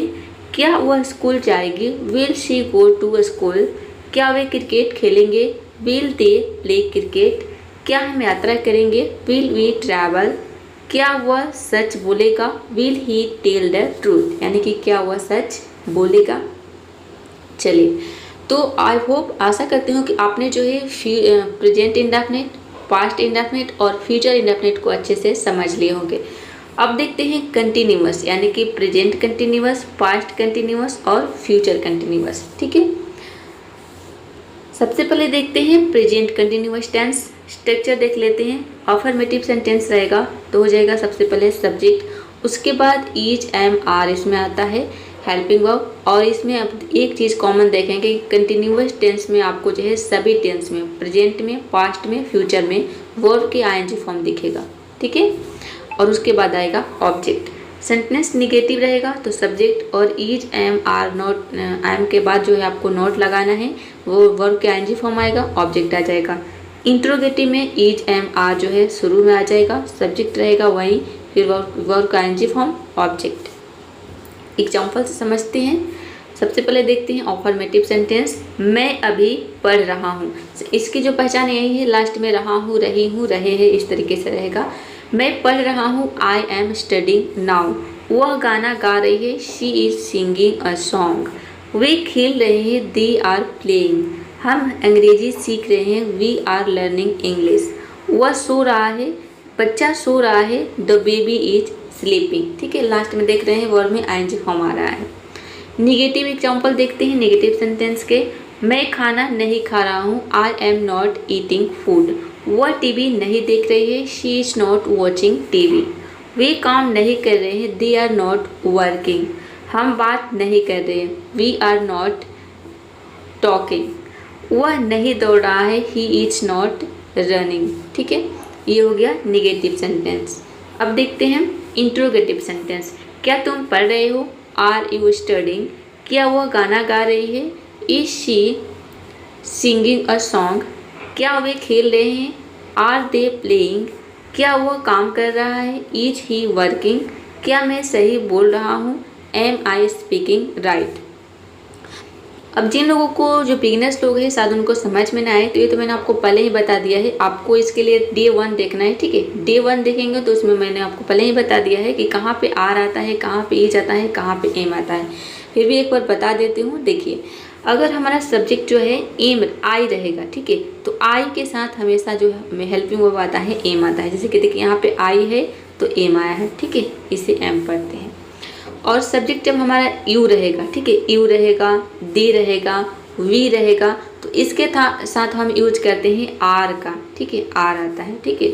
A: क्या वह स्कूल जाएगी, will she go to school. क्या वे क्रिकेट खेलेंगे, विल दे प्ले क्रिकेट। क्या हम यात्रा करेंगे, विल वी ट्रैवल। क्या वह सच बोलेगा, will he tell the truth, यानी कि क्या वह सच बोलेगा। चलिए, तो आई होप, आशा करती हूँ कि आपने जो है प्रेजेंट इंडेफिनिट, पास्ट इंडेफिनिट और फ्यूचर इंडेफिनिट को अच्छे से समझ लिए होंगे। अब देखते हैं कंटिन्यूअस, यानी कि प्रेजेंट कंटिन्यूअस, पास्ट कंटिन्यूअस और फ्यूचर कंटिन्यूअस, ठीक है। सबसे पहले देखते हैं प्रेजेंट कंटिन्यूअस टेंस। स्ट्रक्चर देख लेते हैं। अफर्मेटिव सेंटेंस रहेगा तो हो जाएगा सबसे पहले सब्जेक्ट, उसके बाद इज, एम, आर इसमें आता है, हेल्पिंग वर्ब। और इसमें अब एक चीज़ कॉमन देखेंगे, कंटिन्यूअस टेंस में आपको जो है सभी टेंस में, प्रेजेंट में, पास्ट में, फ्यूचर में वर्ब के आईएनजी फॉर्म दिखेगा, ठीक है। और उसके बाद आएगा ऑब्जेक्ट। सेंटेंस निगेटिव रहेगा तो सब्जेक्ट और is, am, are, not, am के बाद जो है आपको नॉट लगाना है, वो वर्ब के आईएनजी फॉर्म आएगा, ऑब्जेक्ट आ जाएगा। इंट्रोगेटिव में इज, एम, आर जो है शुरू में आ जाएगा, सब्जेक्ट रहेगा वहीं, फिर वर्ब का आईएनजी फॉर्म, ऑब्जेक्ट। एग्जाम्पल से समझते हैं। सबसे पहले देखते हैं अफर्मेटिव सेंटेंस। मैं अभी पढ़ रहा हूँ, इसकी जो पहचान यही है, लास्ट में रहा हूँ, रही हूँ, रहे हैं, इस तरीके से रहेगा। मैं पढ़ रहा हूँ, आई एम स्टडिंग नाउ। वह गाना गा रही है, she is singing a song. वे खेल रहे हैं, दे आर प्लेइंग। हम अंग्रेजी सीख रहे हैं, वी आर लर्निंग इंग्लिश। वह सो रहा है, बच्चा सो रहा है, द बेबी इज स्लीपिंग, ठीक है। लास्ट में देख रहे हैं वर्ब में आईएनजी फॉर्म आ रहा है। निगेटिव एग्जाम्पल देखते हैं निगेटिव सेंटेंस के। मैं खाना नहीं खा रहा हूँ, I am not eating food. वह टीवी नहीं देख रही है, she is not watching TV. वे काम नहीं कर रहे हैं, दे आर नॉट वर्किंग। हम बात नहीं कर रहे हैं, वी आर नॉट टॉकिंग। वह नहीं दौड़ रहा है, ही इज नॉट रनिंग, ठीक है। ये हो गया निगेटिव सेंटेंस। अब देखते हैं इंट्रोगेटिव सेंटेंस। क्या तुम पढ़ रहे हो, आर यू स्टडिंग। क्या वह गाना गा रही है, is she singing a song. क्या वे खेल रहे हैं, आर दे प्लेइंग। क्या वह काम कर रहा है, इज ही वर्किंग। क्या मैं सही बोल रहा हूँ, एम आई स्पीकिंग राइट। अब जिन लोगों को, जो बिगिनर्स लोग हैं, शायद उनको समझ में ना आए, तो ये तो मैंने आपको पहले ही बता दिया है। आपको इसके लिए डे 1 देखना है, ठीक है। डे 1 देखेंगे तो उसमें मैंने आपको पहले ही बता दिया है कि कहाँ पे आर आता है, कहाँ पे ईज आता है, कहाँ पे एम आता है। फिर भी एक बार बता देती हूँ। देखिए, अगर हमारा सब्जेक्ट जो है एम, आई रहेगा, ठीक है, तो आई के साथ हमेशा जो है हेल्पिंग वर्ब आता है, एम आता है। जैसे कि देखिए यहाँ पे आई है तो एम आया है, ठीक है, इसे एम पढ़ते हैं। और सब्जेक्ट जब हमारा यू रहेगा, ठीक है, यू रहेगा, दे रहेगा, वी रहेगा, तो इसके साथ हम यूज करते हैं आर का, ठीक है, आर आता है, ठीक है।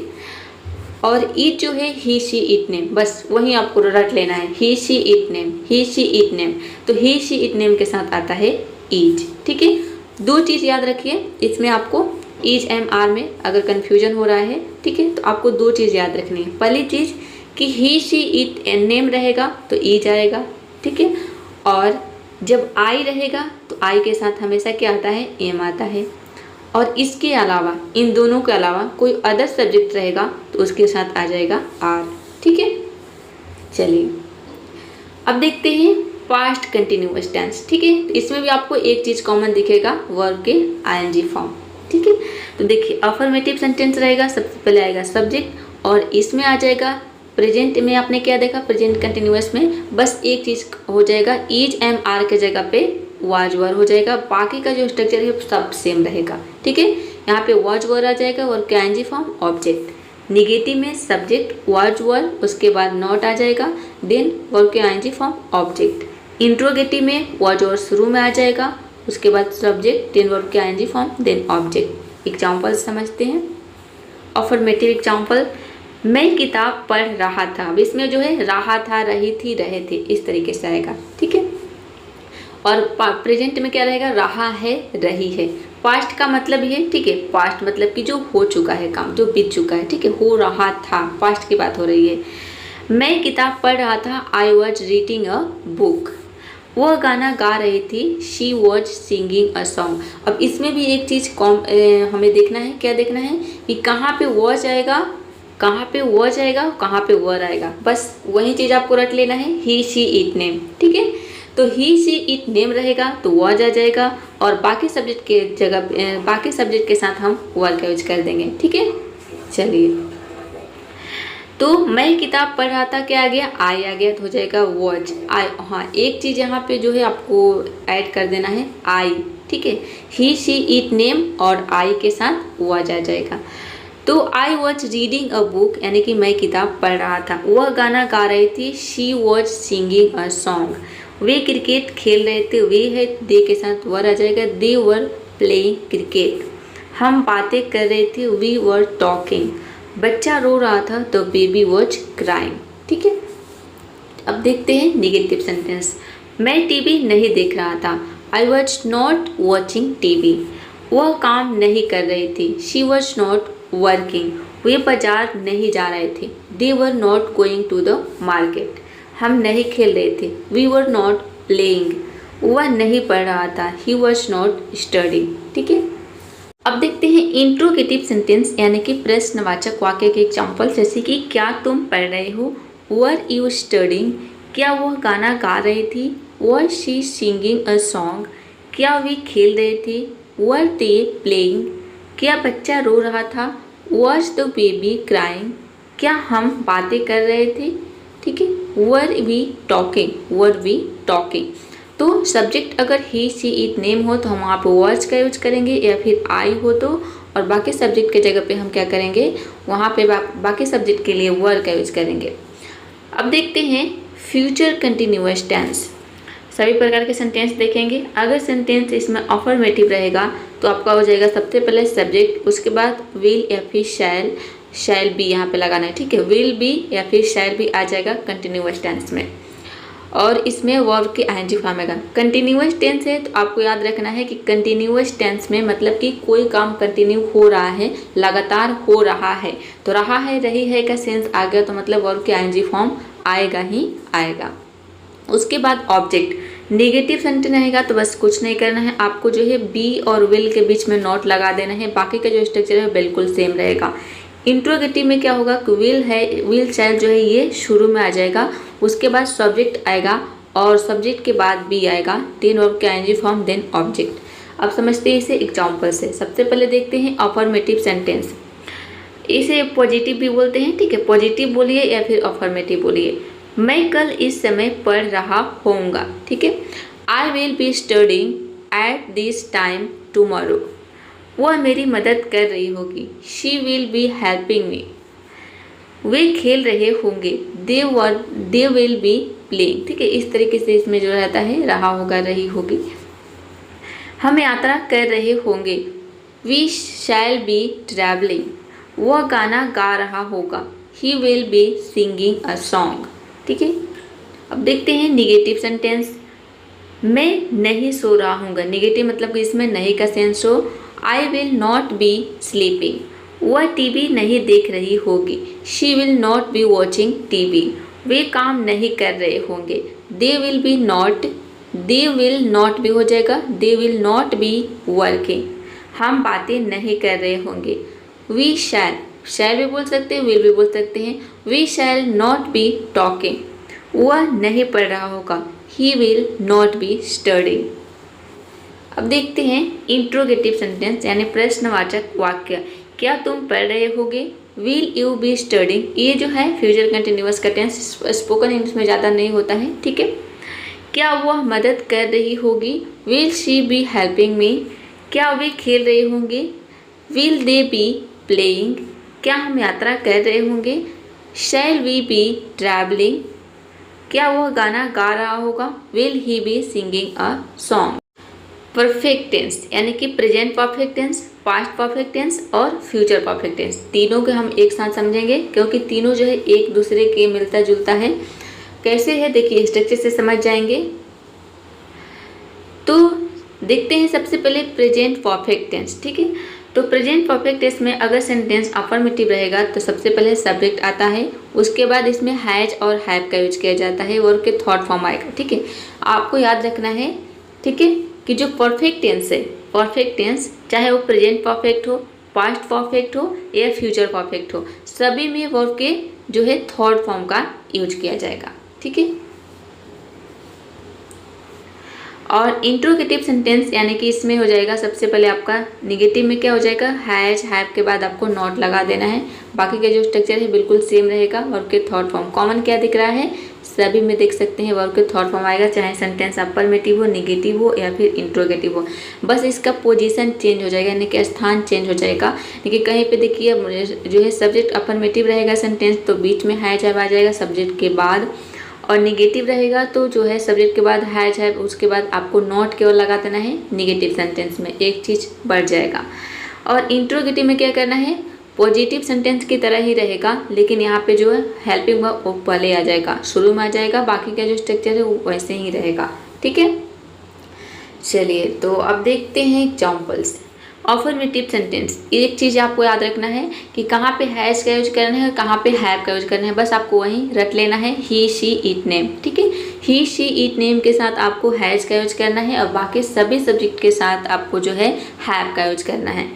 A: और ईट जो है ही शी इट नेम, बस वहीं आपको रट लेना है, he she it name, he she it name. तो ही शी इट नेम के साथ आता है ईज, ठीक है। दो चीज़ याद रखिए इसमें, आपको ईज, एम, आर में अगर कन्फ्यूजन हो रहा है, ठीक है, तो आपको दो चीज़ याद रखनी है। पहली चीज़ कि ही शी इट नेम रहेगा तो ईज आएगा, ठीक है। और जब आई रहेगा तो आई के साथ हमेशा क्या आता है, एम आता है। और इसके अलावा, इन दोनों के अलावा कोई अदर सब्जेक्ट रहेगा तो उसके साथ आ जाएगा आर। ठीक है, चलिए अब देखते हैं पास्ट कंटिन्यूअस टेंस। ठीक है, तो इसमें भी आपको एक चीज़ कॉमन दिखेगा, वर्ब के आईएनजी फॉर्म। ठीक है, तो देखिए अफर्मेटिव सेंटेंस रहेगा, सबसे पहले आएगा सब्जेक्ट और इसमें आ जाएगा प्रेजेंट में। आपने क्या देखा, प्रेजेंट कंटिन्यूअस में बस एक चीज़ हो जाएगा, इज एम आर के जगह पे वाज वर हो जाएगा, बाकी का जो स्ट्रक्चर है सब सेम रहेगा। ठीक है, यहाँ पे वाज वर आ जाएगा और के आईएनजी फॉर्म ऑब्जेक्ट। निगेटिव में सब्जेक्ट वाज वर, उसके बाद नॉट आ जाएगा, देन वर्ब के आईएनजी फॉर्म ऑब्जेक्ट। इंट्रोगेटिव में वाज वर शुरू में आ जाएगा, उसके बाद सब्जेक्ट, देन वर्ब के ING form, then object. Example समझते हैं। अफर्मेटिव एग्जाम्पल, मैं किताब पढ़ रहा था। अब इसमें जो है रहा था, रही थी, रहे थे, इस तरीके से आएगा। ठीक है, और प्रेजेंट में क्या रहेगा, रहा है, रही है। पास्ट का मतलब ये, ठीक है, पास्ट मतलब कि जो हो चुका है काम, जो बीत चुका है। ठीक है, हो रहा था, पास्ट की बात हो रही है। मैं किताब पढ़ रहा था, I was reading a book. वह गाना गा रही थी, she was singing a song. अब इसमें भी एक चीज़ हमें देखना है, क्या देखना है कि कहाँ पे वॉज आएगा, कहाँ पे वॉज आएगा, कहाँ पे वर आएगा, बस वही चीज़ आपको रट लेना है, ही शी इट नेम। ठीक है, तो ही शी इट नेम रहेगा तो वॉज आ जाएगा और बाकी सब्जेक्ट के जगह, बाकी सब्जेक्ट के साथ हम वर का यूज कर देंगे। ठीक है, चलिए तो मैं किताब पढ़ रहा था, क्या आ गया, आई आ गया, तो हो जाएगा वॉच आई। हाँ, एक चीज़ यहाँ पे जो है आपको ऐड कर देना है, आई। ठीक है, ही शी इट नेम और आई के साथ वॉच आ जाएगा। तो I was reading a book, यानी कि मैं किताब पढ़ रहा था। वह गाना गा रही थी, she was singing a song. Way cricket खेल रहे थे, वे है दे के साथ वर आ जाएगा, दे वर प्लेइंग क्रिकेट। हम बातें कर रहे थे, वी वर टॉकिंग। बच्चा रो रहा था तो बेबी वॉज क्राइंग। ठीक है, अब देखते हैं निगेटिव सेंटेंस। मैं टीवी नहीं देख रहा था, I was not watching TV. वह काम नहीं कर रही थी, शी वॉज नॉट वर्किंग। वे बाजार नहीं जा रहे थे, they were not going to the market. हम नहीं खेल रहे थे, वी वर नॉट प्लेइंग। वह नहीं पढ़ रहा था, ही वॉज नॉट स्टडिंग। ठीक है, अब देखते हैं इंट्रोगेटिव सेंटेंस यानी कि प्रश्नवाचक वाक्य के एग्जाम्पल, जैसे कि क्या तुम पढ़ रहे हो, वर यू स्टडिंग। क्या वह गाना गा रही थी, वर शी सिंगिंग अ सॉन्ग। क्या वे खेल रहे थे, वर दे प्लेइंग। क्या बच्चा रो रहा था, वॉज द बेबी क्राइंग। क्या हम बातें कर रहे थे, ठीक है, were we talking, were we talking. तो सब्जेक्ट अगर ही शी इट नेम हो तो हम वहाँ पे वॉज का यूज करेंगे, या फिर आई हो तो, और बाकी सब्जेक्ट के जगह पे हम क्या करेंगे, वहाँ पे बाकी सब्जेक्ट के लिए वर का यूज करेंगे। अब देखते हैं फ्यूचर कंटिन्यूअस टेंस। सभी प्रकार के सेंटेंस देखेंगे। अगर सेंटेंस इसमें अफर्मेटिव रहेगा तो आपका हो जाएगा सबसे पहले सब्जेक्ट, उसके बाद विल या फिर शैल बी यहाँ पे लगाना है। ठीक है, विल बी या फिर शैल बी आ जाएगा कंटिन्यूअस टेंस में, और इसमें वर्ब की आईएनजी फॉर्म आएगा। कंटिन्यूअस टेंस है तो आपको याद रखना है कि कंटिन्यूअस टेंस में मतलब कि कोई काम कंटिन्यू हो रहा है, लगातार हो रहा है। तो रहा है, रही है का सेंस आ गया तो मतलब वर्ब की आईएनजी फॉर्म आएगा ही आएगा। उसके बाद ऑब्जेक्ट। नेगेटिव सेंटेंस रहेगा तो बस कुछ नहीं करना है, आपको जो है बी और विल के बीच में नॉट लगा देना है, बाकी का जो स्ट्रक्चर है बिल्कुल सेम रहेगा। इंट्रोगेटिव में क्या होगा कि विल है, विल शैल जो है ये शुरू में आ जाएगा, उसके बाद सब्जेक्ट आएगा और सब्जेक्ट के बाद बी आएगा, देन वर्ब के आईएनजी फॉर्म, देन ऑब्जेक्ट। अब समझते हैं इसे एग्जाम्पल से। सबसे पहले देखते हैं अफर्मेटिव सेंटेंस। इसे पॉजिटिव भी बोलते हैं। ठीक है, पॉजिटिव बोलिए या फिर अफर्मेटिव बोलिए। मैं कल इस समय पढ़ रहा होऊंगा। ठीक है, I will be studying at this time tomorrow. वह मेरी मदद कर रही होगी, she will be helping me. वे खेल रहे होंगे, दे विल बी प्लेइंग। ठीक है, इस तरीके से इसमें जो रहता है रहा होगा, रही होगी। हम यात्रा कर रहे होंगे, वी शैल बी ट्रैवलिंग। वह गाना गा रहा होगा, he will be singing a song. ठीक है, अब देखते हैं निगेटिव सेंटेंस। मैं नहीं सो रहा हूँगा, निगेटिव मतलब कि इसमें नहीं का सेंस हो। I will not be sleeping. वह टीवी नहीं देख रही होगी, she will not be watching TV. वे काम नहीं कर रहे होंगे, they will be not they will not be हो जाएगा, they will not be working, हम बातें नहीं कर रहे होंगे। वी शैल भी बोल सकते हैं, विल भी बोल सकते हैं। We shall not be talking, वह नहीं पढ़ रहा होगा, he will not be studying. अब देखते हैं इंट्रोगेटिव सेंटेंस यानी प्रश्नवाचक वाक्य। क्या तुम पढ़ रहे होगे, विल यू बी स्टडिंग, ये जो है फ्यूचर कंटिन्यूअस का टेंस स्पोकन इंग्लिश में ज़्यादा नहीं होता है, ठीक है। क्या वह मदद कर रही होगी, विल शी बी हेल्पिंग मी, क्या वे खेल रहे होंगे, विल दे बी प्लेइंग, क्या हम यात्रा कर रहे होंगे, शैल वी बी ट्रैवलिंग, क्या वह गाना गा रहा होगा, will he be singing a song. Perfect tense यानी कि present perfect tense, past perfect tense और फ्यूचर परफेक्ट टेंस, तीनों को हम एक साथ समझेंगे क्योंकि तीनों जो है एक दूसरे के मिलता जुलता है। कैसे है देखिए, स्ट्रक्चर से समझ जाएंगे। तो देखते हैं सबसे पहले प्रेजेंट परफेक्ट टेंस, ठीक है। तो प्रेजेंट परफेक्ट टेंस में अगर सेंटेंस अफर्मेटिव रहेगा तो सबसे पहले सब्जेक्ट आता है, उसके बाद इसमें हैज और हैव का यूज किया जाता है, वर्ब के थॉट फॉर्म आएगा, ठीक है। आपको याद रखना है, ठीक है, कि जो परफेक्ट टेंस है, परफेक्ट टेंस चाहे वो प्रेजेंट परफेक्ट हो, पास्ट परफेक्ट हो या फ्यूचर परफेक्ट हो, सभी में वर्ब के जो है थर्ड फॉर्म का यूज किया जाएगा, ठीक है। और इंट्रोगेटिव सेंटेंस यानी कि इसमें हो जाएगा सबसे पहले आपका निगेटिव में क्या हो जाएगा, हैज हैव के बाद आपको नॉट लगा देना है। बाकी का जो स्ट्रक्चर है बिल्कुल सेम रहेगा। वर्ब के थर्ड फॉर्म कॉमन क्या दिख रहा है, सभी में देख सकते हैं वर्ब के थर्ड फॉर्म आएगा, चाहे सेंटेंस अफर्मेटिव हो, निगेटिव हो या फिर इंट्रोगेटिव हो। बस इसका पोजीशन चेंज हो जाएगा यानी कि स्थान चेंज हो जाएगा। देखिए कहीं पे देखिए जो है सब्जेक्ट अफर्मेटिव रहेगा सेंटेंस तो बीच में हैज हैव आ जाएगा सब्जेक्ट के बाद, और निगेटिव रहेगा तो जो है सब्जेक्ट के बाद हैज है, उसके बाद आपको नॉट केवल लगा देना है निगेटिव सेंटेंस में, एक चीज़ बढ़ जाएगा। और इंट्रोगेटिव में क्या करना है, पॉजिटिव सेंटेंस की तरह ही रहेगा, लेकिन यहाँ पे जो है हेल्पिंग वर्ब वो पहले आ जाएगा, शुरू में आ जाएगा, बाकी का जो स्ट्रक्चर है वो वैसे ही रहेगा, ठीक है। चलिए तो अब देखते हैं एग्जाम्पल्स। अफर्मेटिव सेंटेंस, एक चीज़ आपको याद रखना है कि कहाँ पे हैज का यूज करना है और कहाँ पे हैव का यूज करना है, बस आपको वहीं रट लेना है। ही शी इट नेम, ठीक है, ही शी इट नेम के साथ आपको हैज का यूज करना है और बाकी सभी सब्जेक्ट के साथ आपको जो है हैव का यूज करना है।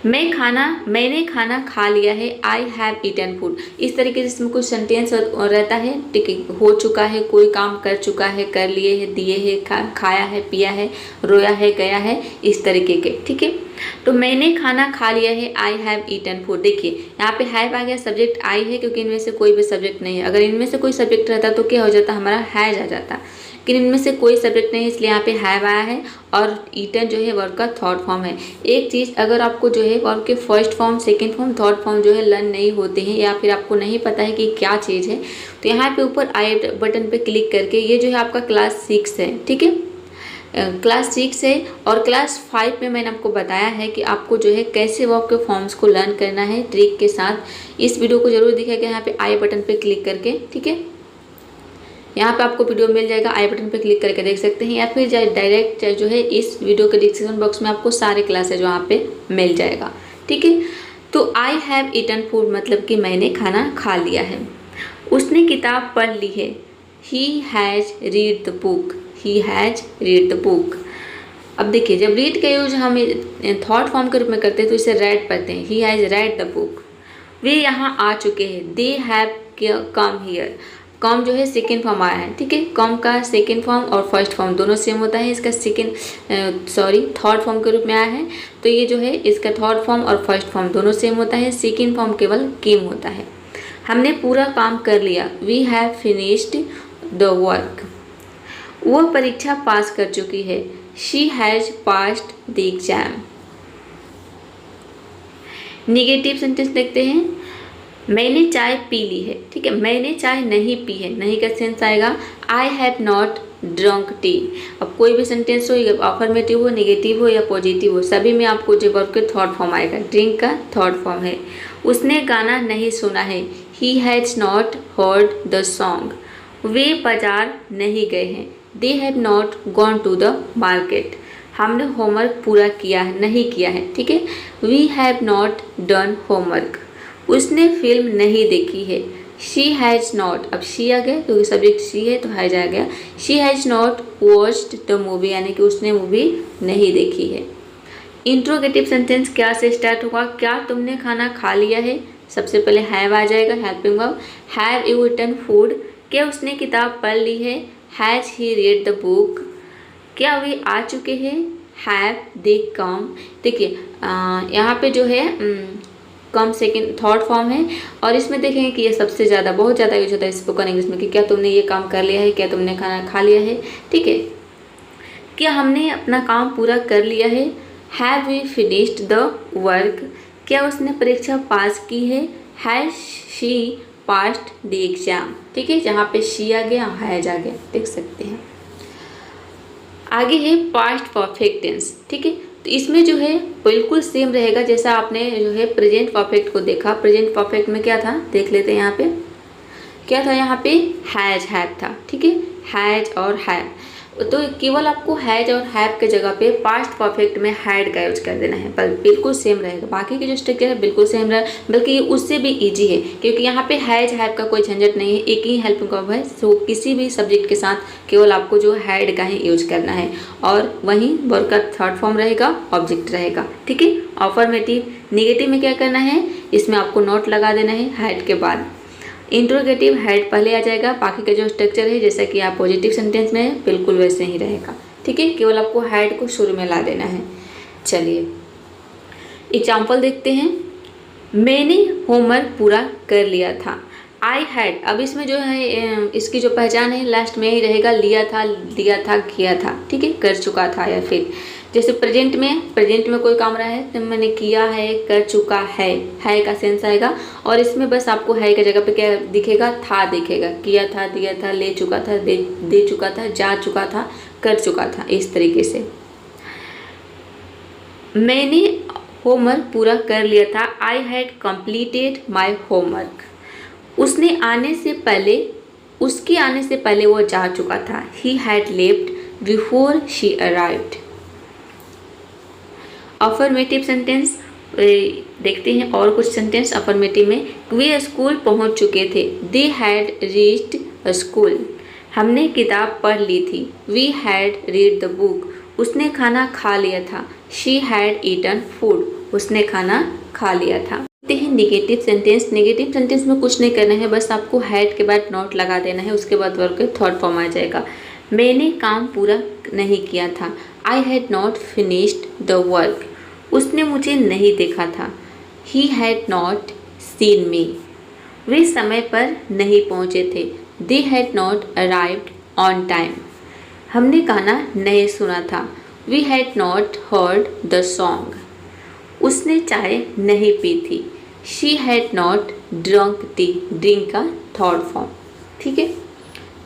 A: मैंने खाना खा लिया है, आई हैव ईटन फूड, इस तरीके से इसमें कुछ सेंटेंस रहता है, ठीक है, हो चुका है, कोई काम कर चुका है, कर लिए है, दिए है, खाया है, पिया है, रोया है, गया है, इस तरीके के, ठीक है। तो मैंने खाना खा लिया है, आई हैव ईटन फूड, देखिए यहाँ पे हैव आ गया, सब्जेक्ट आई है क्योंकि इनमें से कोई भी सब्जेक्ट नहीं है। अगर इनमें से कोई सब्जेक्ट रहता तो क्या हो जाता, हमारा हैज आ जाता, लेकिन इनमें से कोई सब्जेक्ट नहीं है इसलिए यहाँ पे हैव आया है। और ईटन जो है वर्ब का थर्ड फॉर्म है। एक चीज़ अगर आपको जो है वर्ब के first form, second form, third form जो है लर्न नहीं होते हैं या फिर आपको नहीं पता है कि क्या चीज़ है, तो यहाँ पे ऊपर आई बटन पे क्लिक करके, ये जो है आपका क्लास 6 है, ठीक है, क्लास 6 है। और क्लास 5 में मैंने आपको बताया है कि आपको जो है कैसे वर्ब के फॉर्म्स को लर्न करना है ट्रिक के साथ। इस वीडियो को जरूर दिखेगा यहाँ पे आई बटन पे क्लिक करके, ठीक है, यहाँ पे आपको वीडियो मिल जाएगा, आई बटन पे क्लिक करके देख सकते हैं, या फिर डायरेक्ट जो है इस वीडियो के डिस्क्रिप्शन बॉक्स में आपको सारे क्लासेज वहाँ पे मिल जाएगा, ठीक है। तो आई हैव ईटन फूड मतलब कि मैंने खाना खा लिया है। उसने किताब पढ़ ली है, he has read the book, he has read the book. अब देखिए जब रीड का यूज हम थॉट फॉर्म के रूप में करते हैं तो इसे रेड पढ़ते हैं, he has read the book. वे यहाँ आ चुके हैं, दे हैव कम हियर, कम जो है सेकेंड फॉर्म आया है, ठीक है, कम का सेकेंड फॉर्म और फर्स्ट फॉर्म दोनों सेम होता है, इसका थर्ड फॉर्म के रूप में आया है, तो ये जो है इसका थर्ड फॉर्म और फर्स्ट फॉर्म दोनों सेम होता है, सेकेंड फॉर्म केवल केम होता है। हमने पूरा काम कर लिया, we have finished the work. वह परीक्षा पास कर चुकी है, she has passed the exam. Negative sentence देखते हैं, मैंने चाय पी ली है, ठीक है, मैंने चाय नहीं पी है, नहीं का सेंस आएगा, आई हैव नॉट ड्रंक टी। अब कोई भी सेंटेंस हो, अफर्मेटिव हो, नेगेटिव हो या पॉजिटिव हो, सभी में आपको जो वर्ब के थर्ड फॉर्म आएगा, ड्रिंक का थर्ड फॉर्म है। उसने गाना नहीं सुना है, he has not heard the song. वे बाजार नहीं गए हैं, they have not gone to the market. हमने होमवर्क पूरा किया है, नहीं किया है, ठीक है, we have not done homework. उसने फिल्म नहीं देखी है, शी हैज़ नॉट, अब शी आ गया क्योंकि सब्जेक्ट शी है तो हैज आ गया। She has not watched the movie, यानी कि उसने मूवी नहीं देखी है। इंट्रोगेटिव सेंटेंस क्या से स्टार्ट होगा, क्या तुमने खाना खा लिया है, सबसे पहले हैव आ जाएगा, helping verb. Have you eaten food, क्या उसने किताब पढ़ ली है, has he read the book, क्या वे आ चुके हैं, हैव दे कम। देखिए यहाँ पे जो है कम सेकंड थर्ड फॉर्म है, और इसमें देखेंगे कि ये सबसे ज़्यादा बहुत ज़्यादा यूज होता है स्पोकन इंग्लिश में कि क्या तुमने ये काम कर लिया है, क्या तुमने खाना खा लिया है, ठीक है। क्या हमने अपना काम पूरा कर लिया है, have we finished the work, क्या उसने परीक्षा पास की है, has she passed the exam, ठीक है। जहाँ पे शी आ गया हैज आ गया, देख सकते हैं। आगे है पास्ट परफेक्ट टेंस, ठीक है। तो इसमें जो है बिल्कुल सेम रहेगा जैसा आपने जो है प्रेजेंट परफेक्ट को देखा। प्रेजेंट परफेक्ट में क्या था देख लेते हैं। यहाँ पे क्या था, यहाँ पे हैज हैव था, ठीक है, हैज और हैव। तो केवल आपको हैज और हैव के जगह पे पास्ट परफेक्ट में हैड का यूज कर देना है, पर बिल्कुल सेम रहेगा। बाकी की जो स्ट्रक्चर है बिल्कुल सेम रहेगा, बल्कि ये उससे भी इजी है क्योंकि यहाँ पे हैज हैव का कोई झंझट नहीं है, एक ही हेल्पिंग वर्ब है। सो किसी भी सब्जेक्ट के साथ केवल आपको जो हैड का ही यूज करना है, और वहीं वर्ब का थर्ड फॉर्म रहेगा, ऑब्जेक्ट रहेगा, ठीक है। अफर्मेटिव नेगेटिव में क्या करना है, इसमें आपको नोट लगा देना है हैड के बाद। इंट्रोगेटिव हेड पहले आ जाएगा, बाकी का जो स्ट्रक्चर है जैसा कि आप पॉजिटिव सेंटेंस में है बिल्कुल वैसे ही रहेगा, ठीक है। केवल आपको हेड को शुरू में ला देना है। चलिए एग्जाम्पल देखते हैं। मैंने होमवर्क पूरा कर लिया था, आई हैड। अब इसमें जो है इसकी जो पहचान है लास्ट में ही रहेगा, लिया था, दिया था, किया था, ठीक है, कर चुका था। या फिर जैसे प्रेजेंट में कोई काम रहा है तो मैंने किया है, कर चुका है का सेंस आएगा, और इसमें बस आपको है की जगह पे क्या दिखेगा, था दिखेगा। किया था, दिया था, ले चुका था, दे चुका था, जा चुका था, कर चुका था, इस तरीके से। मैंने होमवर्क पूरा कर लिया था, I had completed my homework. उसके आने से पहले वो जा चुका था, he had left before she arrived. Affirmative sentence देखते हैं और कुछ सेंटेंस अफर्मेटिव में। वे स्कूल पहुंच चुके थे, दे हैड रीच्ड स्कूल। हमने किताब पढ़ ली थी, we had read the book. उसने खाना खा लिया था, शी हैड ईटन फूड। उसने खाना खा लिया था। देखते हैं निगेटिव सेंटेंस। निगेटिव सेंटेंस में कुछ नहीं करना है, बस आपको हैड के बाद नोट लगा देना है, उसके बाद वर्ब के थर्ड फॉर्म आ जाएगा। मैंने काम पूरा नहीं किया था, I had not finished the work. उसने मुझे नहीं देखा था, he had not seen me. वे समय पर नहीं पहुँचे थे, they had not arrived on time. हमने गाना नहीं सुना था, we had not heard the song. उसने चाय नहीं पी थी, she had not drunk tea. Drink का थर्ड फॉर्म, ठीक है।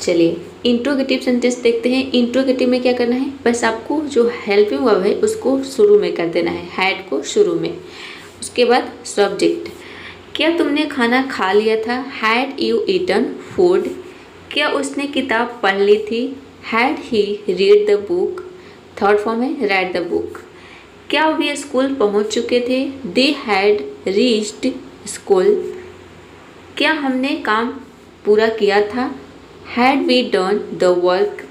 A: चलिए इंट्रोगेटिव सेंटेंस देखते हैं। इंट्रोगेटिव में क्या करना है, बस आपको जो हेल्पिंग वर्ब है उसको शुरू में कर देना है, हैड को शुरू में। उसके बाद सब्जेक्ट, क्या तुमने खाना खा लिया था, हैड यू ईटन फूड। क्या उसने किताब पढ़ ली थी, had he read the book. Third form है राइट द बुक। क्या वे स्कूल पहुंच चुके थे, दे हैड रीच्ड स्कूल। क्या हमने काम पूरा किया था, had we done the work.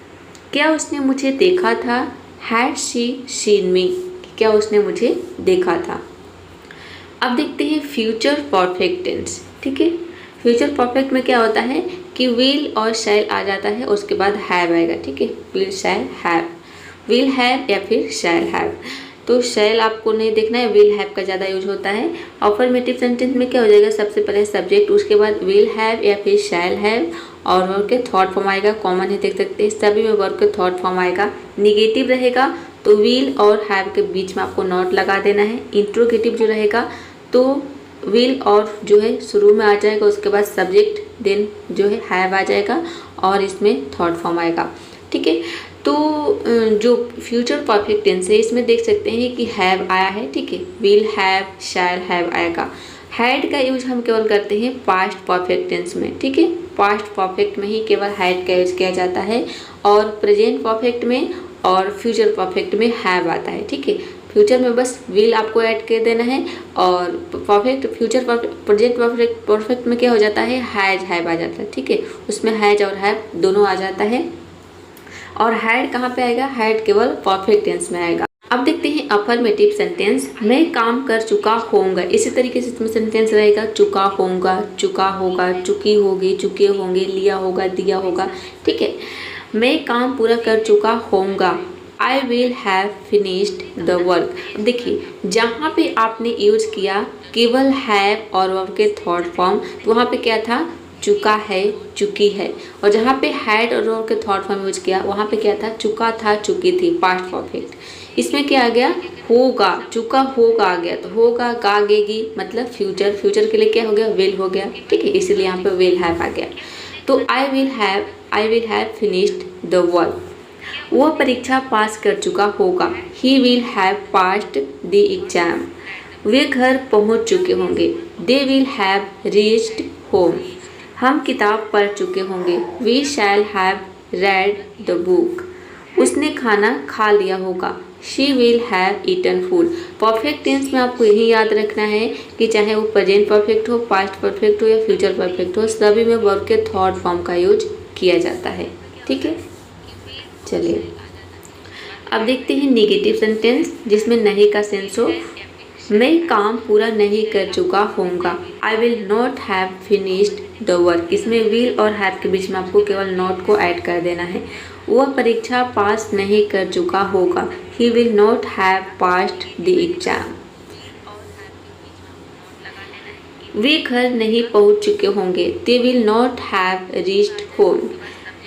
A: क्या उसने मुझे देखा था, हैड शी सीन मी। क्या उसने मुझे देखा था। अब देखते हैं फ्यूचर परफेक्ट टेंस, ठीक है। फ्यूचर परफेक्ट में क्या होता है कि विल और शैल आ जाता है, उसके बाद हैव आएगा, ठीक है। Will shall have, will have या फिर शैल हैव। तो शैल आपको नहीं देखना है, विल हैव का ज़्यादा यूज होता है। अफर्मेटिव सेंटेंस में क्या हो जाएगा, सबसे पहले सब्जेक्ट, उसके बाद विल हैव या फिर शैल हैव, और वर्ब के थर्ड फॉर्म आएगा। कॉमन है, देख सकते हैं सभी में वर्ब के थर्ड फॉर्म आएगा। निगेटिव रहेगा तो विल और हैव के बीच में आपको नॉट लगा देना है। इंट्रोगेटिव जो रहेगा तो विल और जो है शुरू में आ जाएगा, उसके बाद सब्जेक्ट, देन जो है हैव आ जाएगा, और इसमें थर्ड फॉर्म आएगा, ठीक है। तो जो फ्यूचर परफेक्ट टेंस है इसमें देख सकते हैं कि हैव आया है, ठीक है। विल हैव, शैल हैव आएगा। हैड का यूज हम केवल करते हैं पास्ट परफेक्ट टेंस में, ठीक है। पास्ट परफेक्ट में ही केवल हैड का यूज किया जाता है, और प्रेजेंट परफेक्ट में और फ्यूचर परफेक्ट में हैव आता है, ठीक है। फ्यूचर में बस विल आपको ऐड कर देना है, और परफेक्ट फ्यूचर प्रेजेंट परफेक्ट में क्या हो जाता है, हैज हैव आ जाता है। ठीक है, उसमें हैज और हैव दोनों आ जाता है। और हैड कहाँ पे आएगा, हैड केवल परफेक्ट टेंस में आएगा। अब देखते हैं अफर्मेटिव सेंटेंस, मैं काम कर चुका होऊंगा। इसी तरीके से इसमें सेंटेंस रहेगा, चुका होऊंगा, चुका होगा, चुकी होगी, चुके होंगे, लिया होगा, दिया होगा। ठीक है, मैं काम पूरा कर चुका होऊंगा, I will have finished the work. देखिए जहाँ पे आपने यूज किया केवल हैव और वर्ब के थर्ड फॉर्म, तो वहाँ पे क्या था, चुका है, चुकी है। और जहाँ पे हैड और वर्ब के थर्ड फॉर्म यूज किया वहाँ पे क्या था, चुका था, चुकी थी, पास्ट परफेक्ट। इसमें क्या आ गया, होगा, चुका होगा आ गया, तो होगा गागेगी मतलब फ्यूचर, फ्यूचर के लिए क्या हो गया, विल हो गया। ठीक है, इसीलिए यहाँ पे विल हैव आ गया। तो I will have finished the work, वह परीक्षा पास कर चुका होगा, he will have passed the exam, वे घर पहुंच चुके होंगे, they will have reached home, हम किताब पढ़ चुके होंगे, we shall have read the book, उसने खाना खा लिया होगा, she will have eaten food. Perfect tense में आपको यही याद रखना है कि चाहे वो प्रेजेंट परफेक्ट हो, पास्ट परफेक्ट हो या फ्यूचर परफेक्ट हो, सभी में वर्ब के थर्ड फॉर्म का यूज किया जाता है। ठीक है, चलिए अब देखते हैं नेगेटिव सेंटेंस जिसमें नहीं का सेंस हो। मैं काम पूरा नहीं कर चुका होऊंगा, I will not have finished the work. इसमें विल और हैव के बीच में आपको केवल नॉट को ऐड कर देना है। वह परीक्षा पास नहीं कर चुका होगा, he will not have passed the exam. वे घर नहीं पहुंच चुके होंगे, they will not have reached home,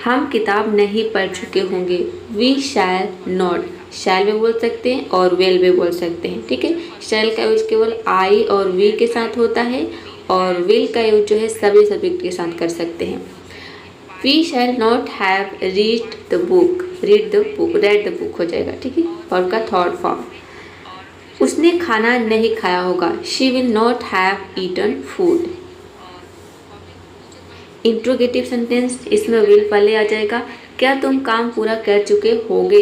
A: हम किताब नहीं पढ़ चुके होंगे, वी शैल नॉट। शैल भी बोल सकते हैं और विल भी बोल सकते हैं। ठीक है, शैल का यूज केवल आई और वी के साथ होता है, और विल का यूज जो है सभी सब्जेक्ट के साथ कर सकते हैं। We shall not have read the book, read the book हो जाएगा। ठीक है, और का थर्ड फॉर्म। उसने खाना नहीं खाया होगा, she will not have eaten food. Interrogative sentence, इसमें विल पहले आ जाएगा, क्या तुम काम पूरा कर चुके होगे,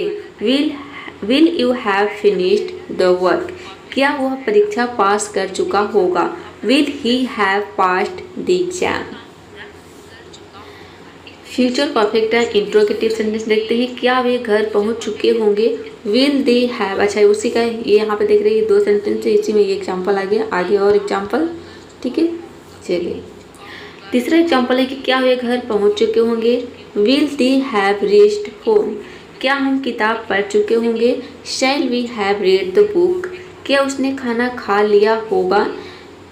A: will you have finished the work, क्या वह परीक्षा पास कर चुका होगा, will he have passed the exam. Future perfect and interrogative sentence देखते हैं, क्या वे घर पहुंच चुके होंगे, विल दे हैव। अच्छा, उसी का ये यहाँ पे देख रहे हैं, 2 सेंटेंस है, इसी में ये एग्जाम्पल आ गया, आगे और एग्जाम्पल। ठीक है, चलिए तीसरा एग्जाम्पल है कि क्या वे घर पहुंच चुके होंगे, will they have reached home, क्या हम किताब पढ़ चुके होंगे, shall we have read the book, क्या उसने खाना खा लिया होगा,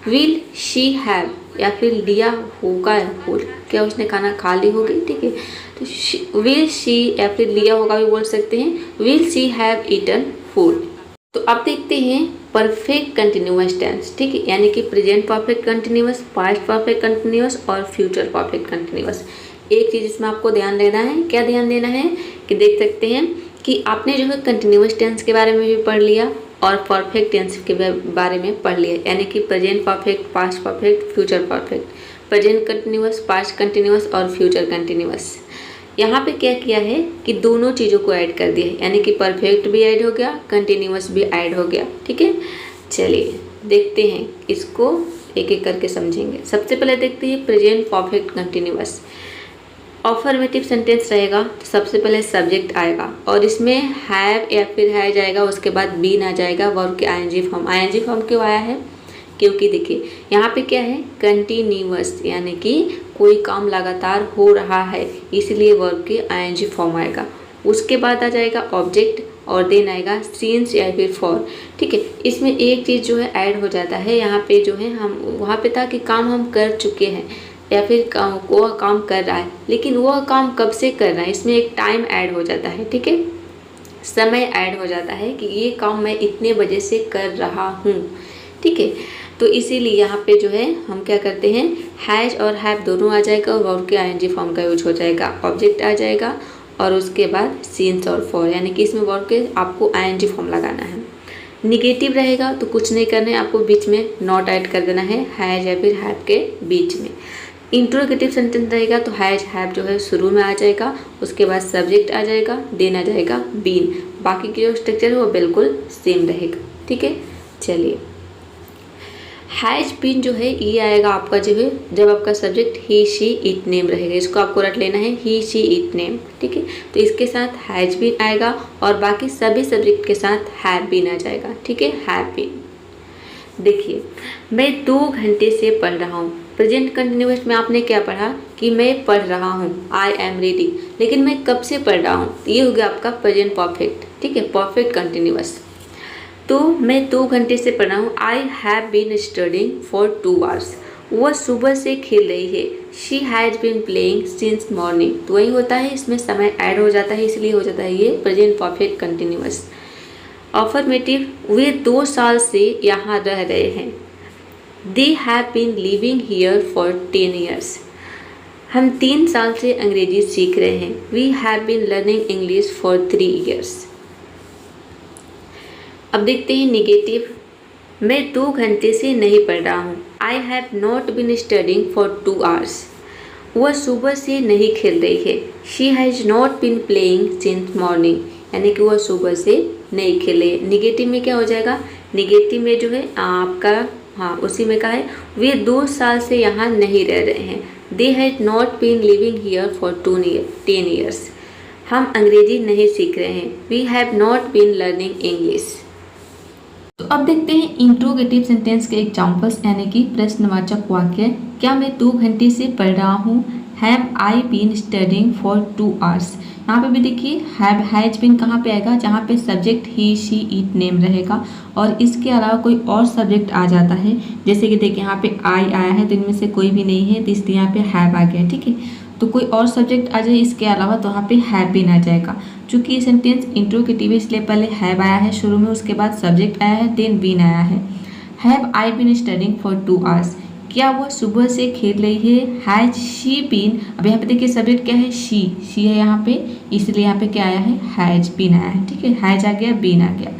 A: विल शी हैव या फिर लिया होगा, क्या उसने खाना खा ली होगी। ठीक है, तो विल शी या फिर लिया होगा भी बोल सकते हैं, will she have eaten food. तो अब देखते हैं परफेक्ट कंटिन्यूअस टेंस। ठीक है, यानी कि present perfect continuous, past perfect continuous और फ्यूचर परफेक्ट कंटिन्यूअस। एक चीज़ इसमें आपको ध्यान देना है, क्या ध्यान देना है कि देख सकते हैं कि आपने जो है कंटिन्यूअस टेंस के बारे में भी पढ़ लिया और परफेक्ट टेंस के बारे में पढ़ लिया, यानी कि present perfect, past perfect, future perfect, present continuous, past continuous और फ्यूचर कंटिन्यूअस। यहाँ पे क्या किया है कि दोनों चीज़ों को ऐड कर दिया है, यानी कि परफेक्ट भी ऐड हो गया, कंटिन्यूअस भी ऐड हो गया। ठीक है, चलिए देखते हैं, इसको एक एक करके समझेंगे। सबसे पहले देखते हैं present perfect continuous. Affirmative sentence रहेगा तो सबसे पहले सब्जेक्ट आएगा और इसमें हैव या फिर है जाएगा, उसके बाद बीन आ जाएगा, वर्ब के आईएनजी फॉर्म। आईएनजी फॉर्म क्यों आया है, क्योंकि देखिए यहाँ पे क्या है, कंटिन्यूअस, यानी कि कोई काम लगातार हो रहा है, इसलिए वर्ब के आईएनजी फॉर्म आएगा। उसके बाद आ जाएगा ऑब्जेक्ट और देन आएगा सिंस या फिर फॉर। ठीक है, इसमें एक चीज़ जो है ऐड हो जाता है, यहाँ पे जो है हम वहाँ पे था कि काम हम कर चुके हैं या फिर वह काम कर रहा है, लेकिन वह काम कब से कर रहा है, इसमें एक टाइम ऐड हो जाता है। ठीक है, समय ऐड हो जाता है कि ये काम मैं इतने बजे से कर रहा हूँ। ठीक है, तो इसीलिए यहाँ पे जो है हम क्या करते हैं, हैज और हैव दोनों आ जाएगा और वर्ब के आईएनजी फॉर्म का यूज हो जाएगा, ऑब्जेक्ट आ जाएगा और उसके बाद सिंस और फॉर, यानी कि इसमें वर्ब के आपको आईएनजी फॉर्म लगाना है। निगेटिव रहेगा तो कुछ नहीं करना है, आपको बीच में नॉट ऐड कर देना है हैज या फिर हैव के बीच में। इंट्रोगेटिव सेंटेंस रहेगा तो हैज हैव जो है शुरू में आ जाएगा, उसके बाद सब्जेक्ट आ जाएगा, देन आ जाएगा बीन। बाकी की जो स्ट्रक्चर है वो बिल्कुल सेम रहेगा। ठीक है, चलिए हैज बीन जो है ये आएगा आपका जो है जब आपका subject he she it name रहेगा, इसको आपको रट लेना है ही शी इट नेम। ठीक है, तो इसके साथ हैज बीन आएगा और बाकी सभी सब्जेक्ट के साथ हैव बीन आ जाएगा। ठीक है, हैव बीन। देखिए मैं 2 घंटे से पढ़ रहा हूँ। प्रेजेंट कंटिन्यूअस में आपने क्या पढ़ा कि मैं पढ़ रहा हूँ, आई एम रीडिंग, लेकिन मैं कब से पढ़ रहा हूँ, ये हो गया आपका प्रेजेंट परफेक्ट। ठीक है, परफेक्ट कंटिन्यूअस। तो मैं 2 घंटे से पढ़ रहा हूँ, I have been studying for 2 hours. वह सुबह से खेल रही है, she has been playing since morning. तो वही होता है, इसमें समय ऐड हो जाता है, इसलिए हो जाता है ये प्रेजेंट परफेक्ट कंटिन्यूअस। अफर्मेटिव, वे 2 साल से यहाँ रह रहे हैं। They have been living here for 10 years. हम 3 साल से अंग्रेजी सीख रहे हैं। We have been learning English for 3 years. अब देखते हैं निगेटिव, मैं 2 घंटे से नहीं पढ़ रहा हूँ। I have not been studying for 2 hours. वह सुबह से नहीं खेल रही है। She has not been playing since morning, यानी कि वह सुबह से नहीं खेले। निगेटिव में क्या हो जाएगा, निगेटिव में जो है आपका उसी में का है, वे 2 साल से यहाँ नहीं रह रहे हैं। They had not been living here for 10 years. हम अंग्रेजी नहीं सीख रहे हैं। We have not been learning English. तो अब देखते हैं इंट्रोगेटिव सेंटेंस के एग्जाम्पल्स, यानी कि प्रश्नवाचक वाक्य। क्या मैं 2 घंटे से पढ़ रहा हूँ। Have I been studying for 2 hours. यहाँ पे भी देखिए हैव हैज बीन कहाँ पे आएगा, जहाँ पे subject he she it name रहेगा और इसके अलावा कोई और सब्जेक्ट आ जाता है। जैसे कि देखिए यहाँ पे आई आया है तो इनमें से कोई भी नहीं है, तो इसलिए यहाँ पे हैव आ गया। ठीक है, तो कोई और सब्जेक्ट आ जाए इसके अलावा तो यहाँ पे हैव बीन आ जाएगा। चूँकि ये सेंटेंस इंट्रोगेटिव है इसलिए पहले हैव आया है शुरू में, उसके बाद सब्जेक्ट आया है, देन बीन आया है। Have I been studying for 2 hours. क्या वह सुबह से खेल रही है। हैज शी बीन, अब यहाँ पे देखिए सब्जेक्ट क्या है, शी है यहाँ पे, इसलिए यहाँ पे क्या आया है, हैज बीन आया है। ठीक है, हैज आ गया, बीन आ गया।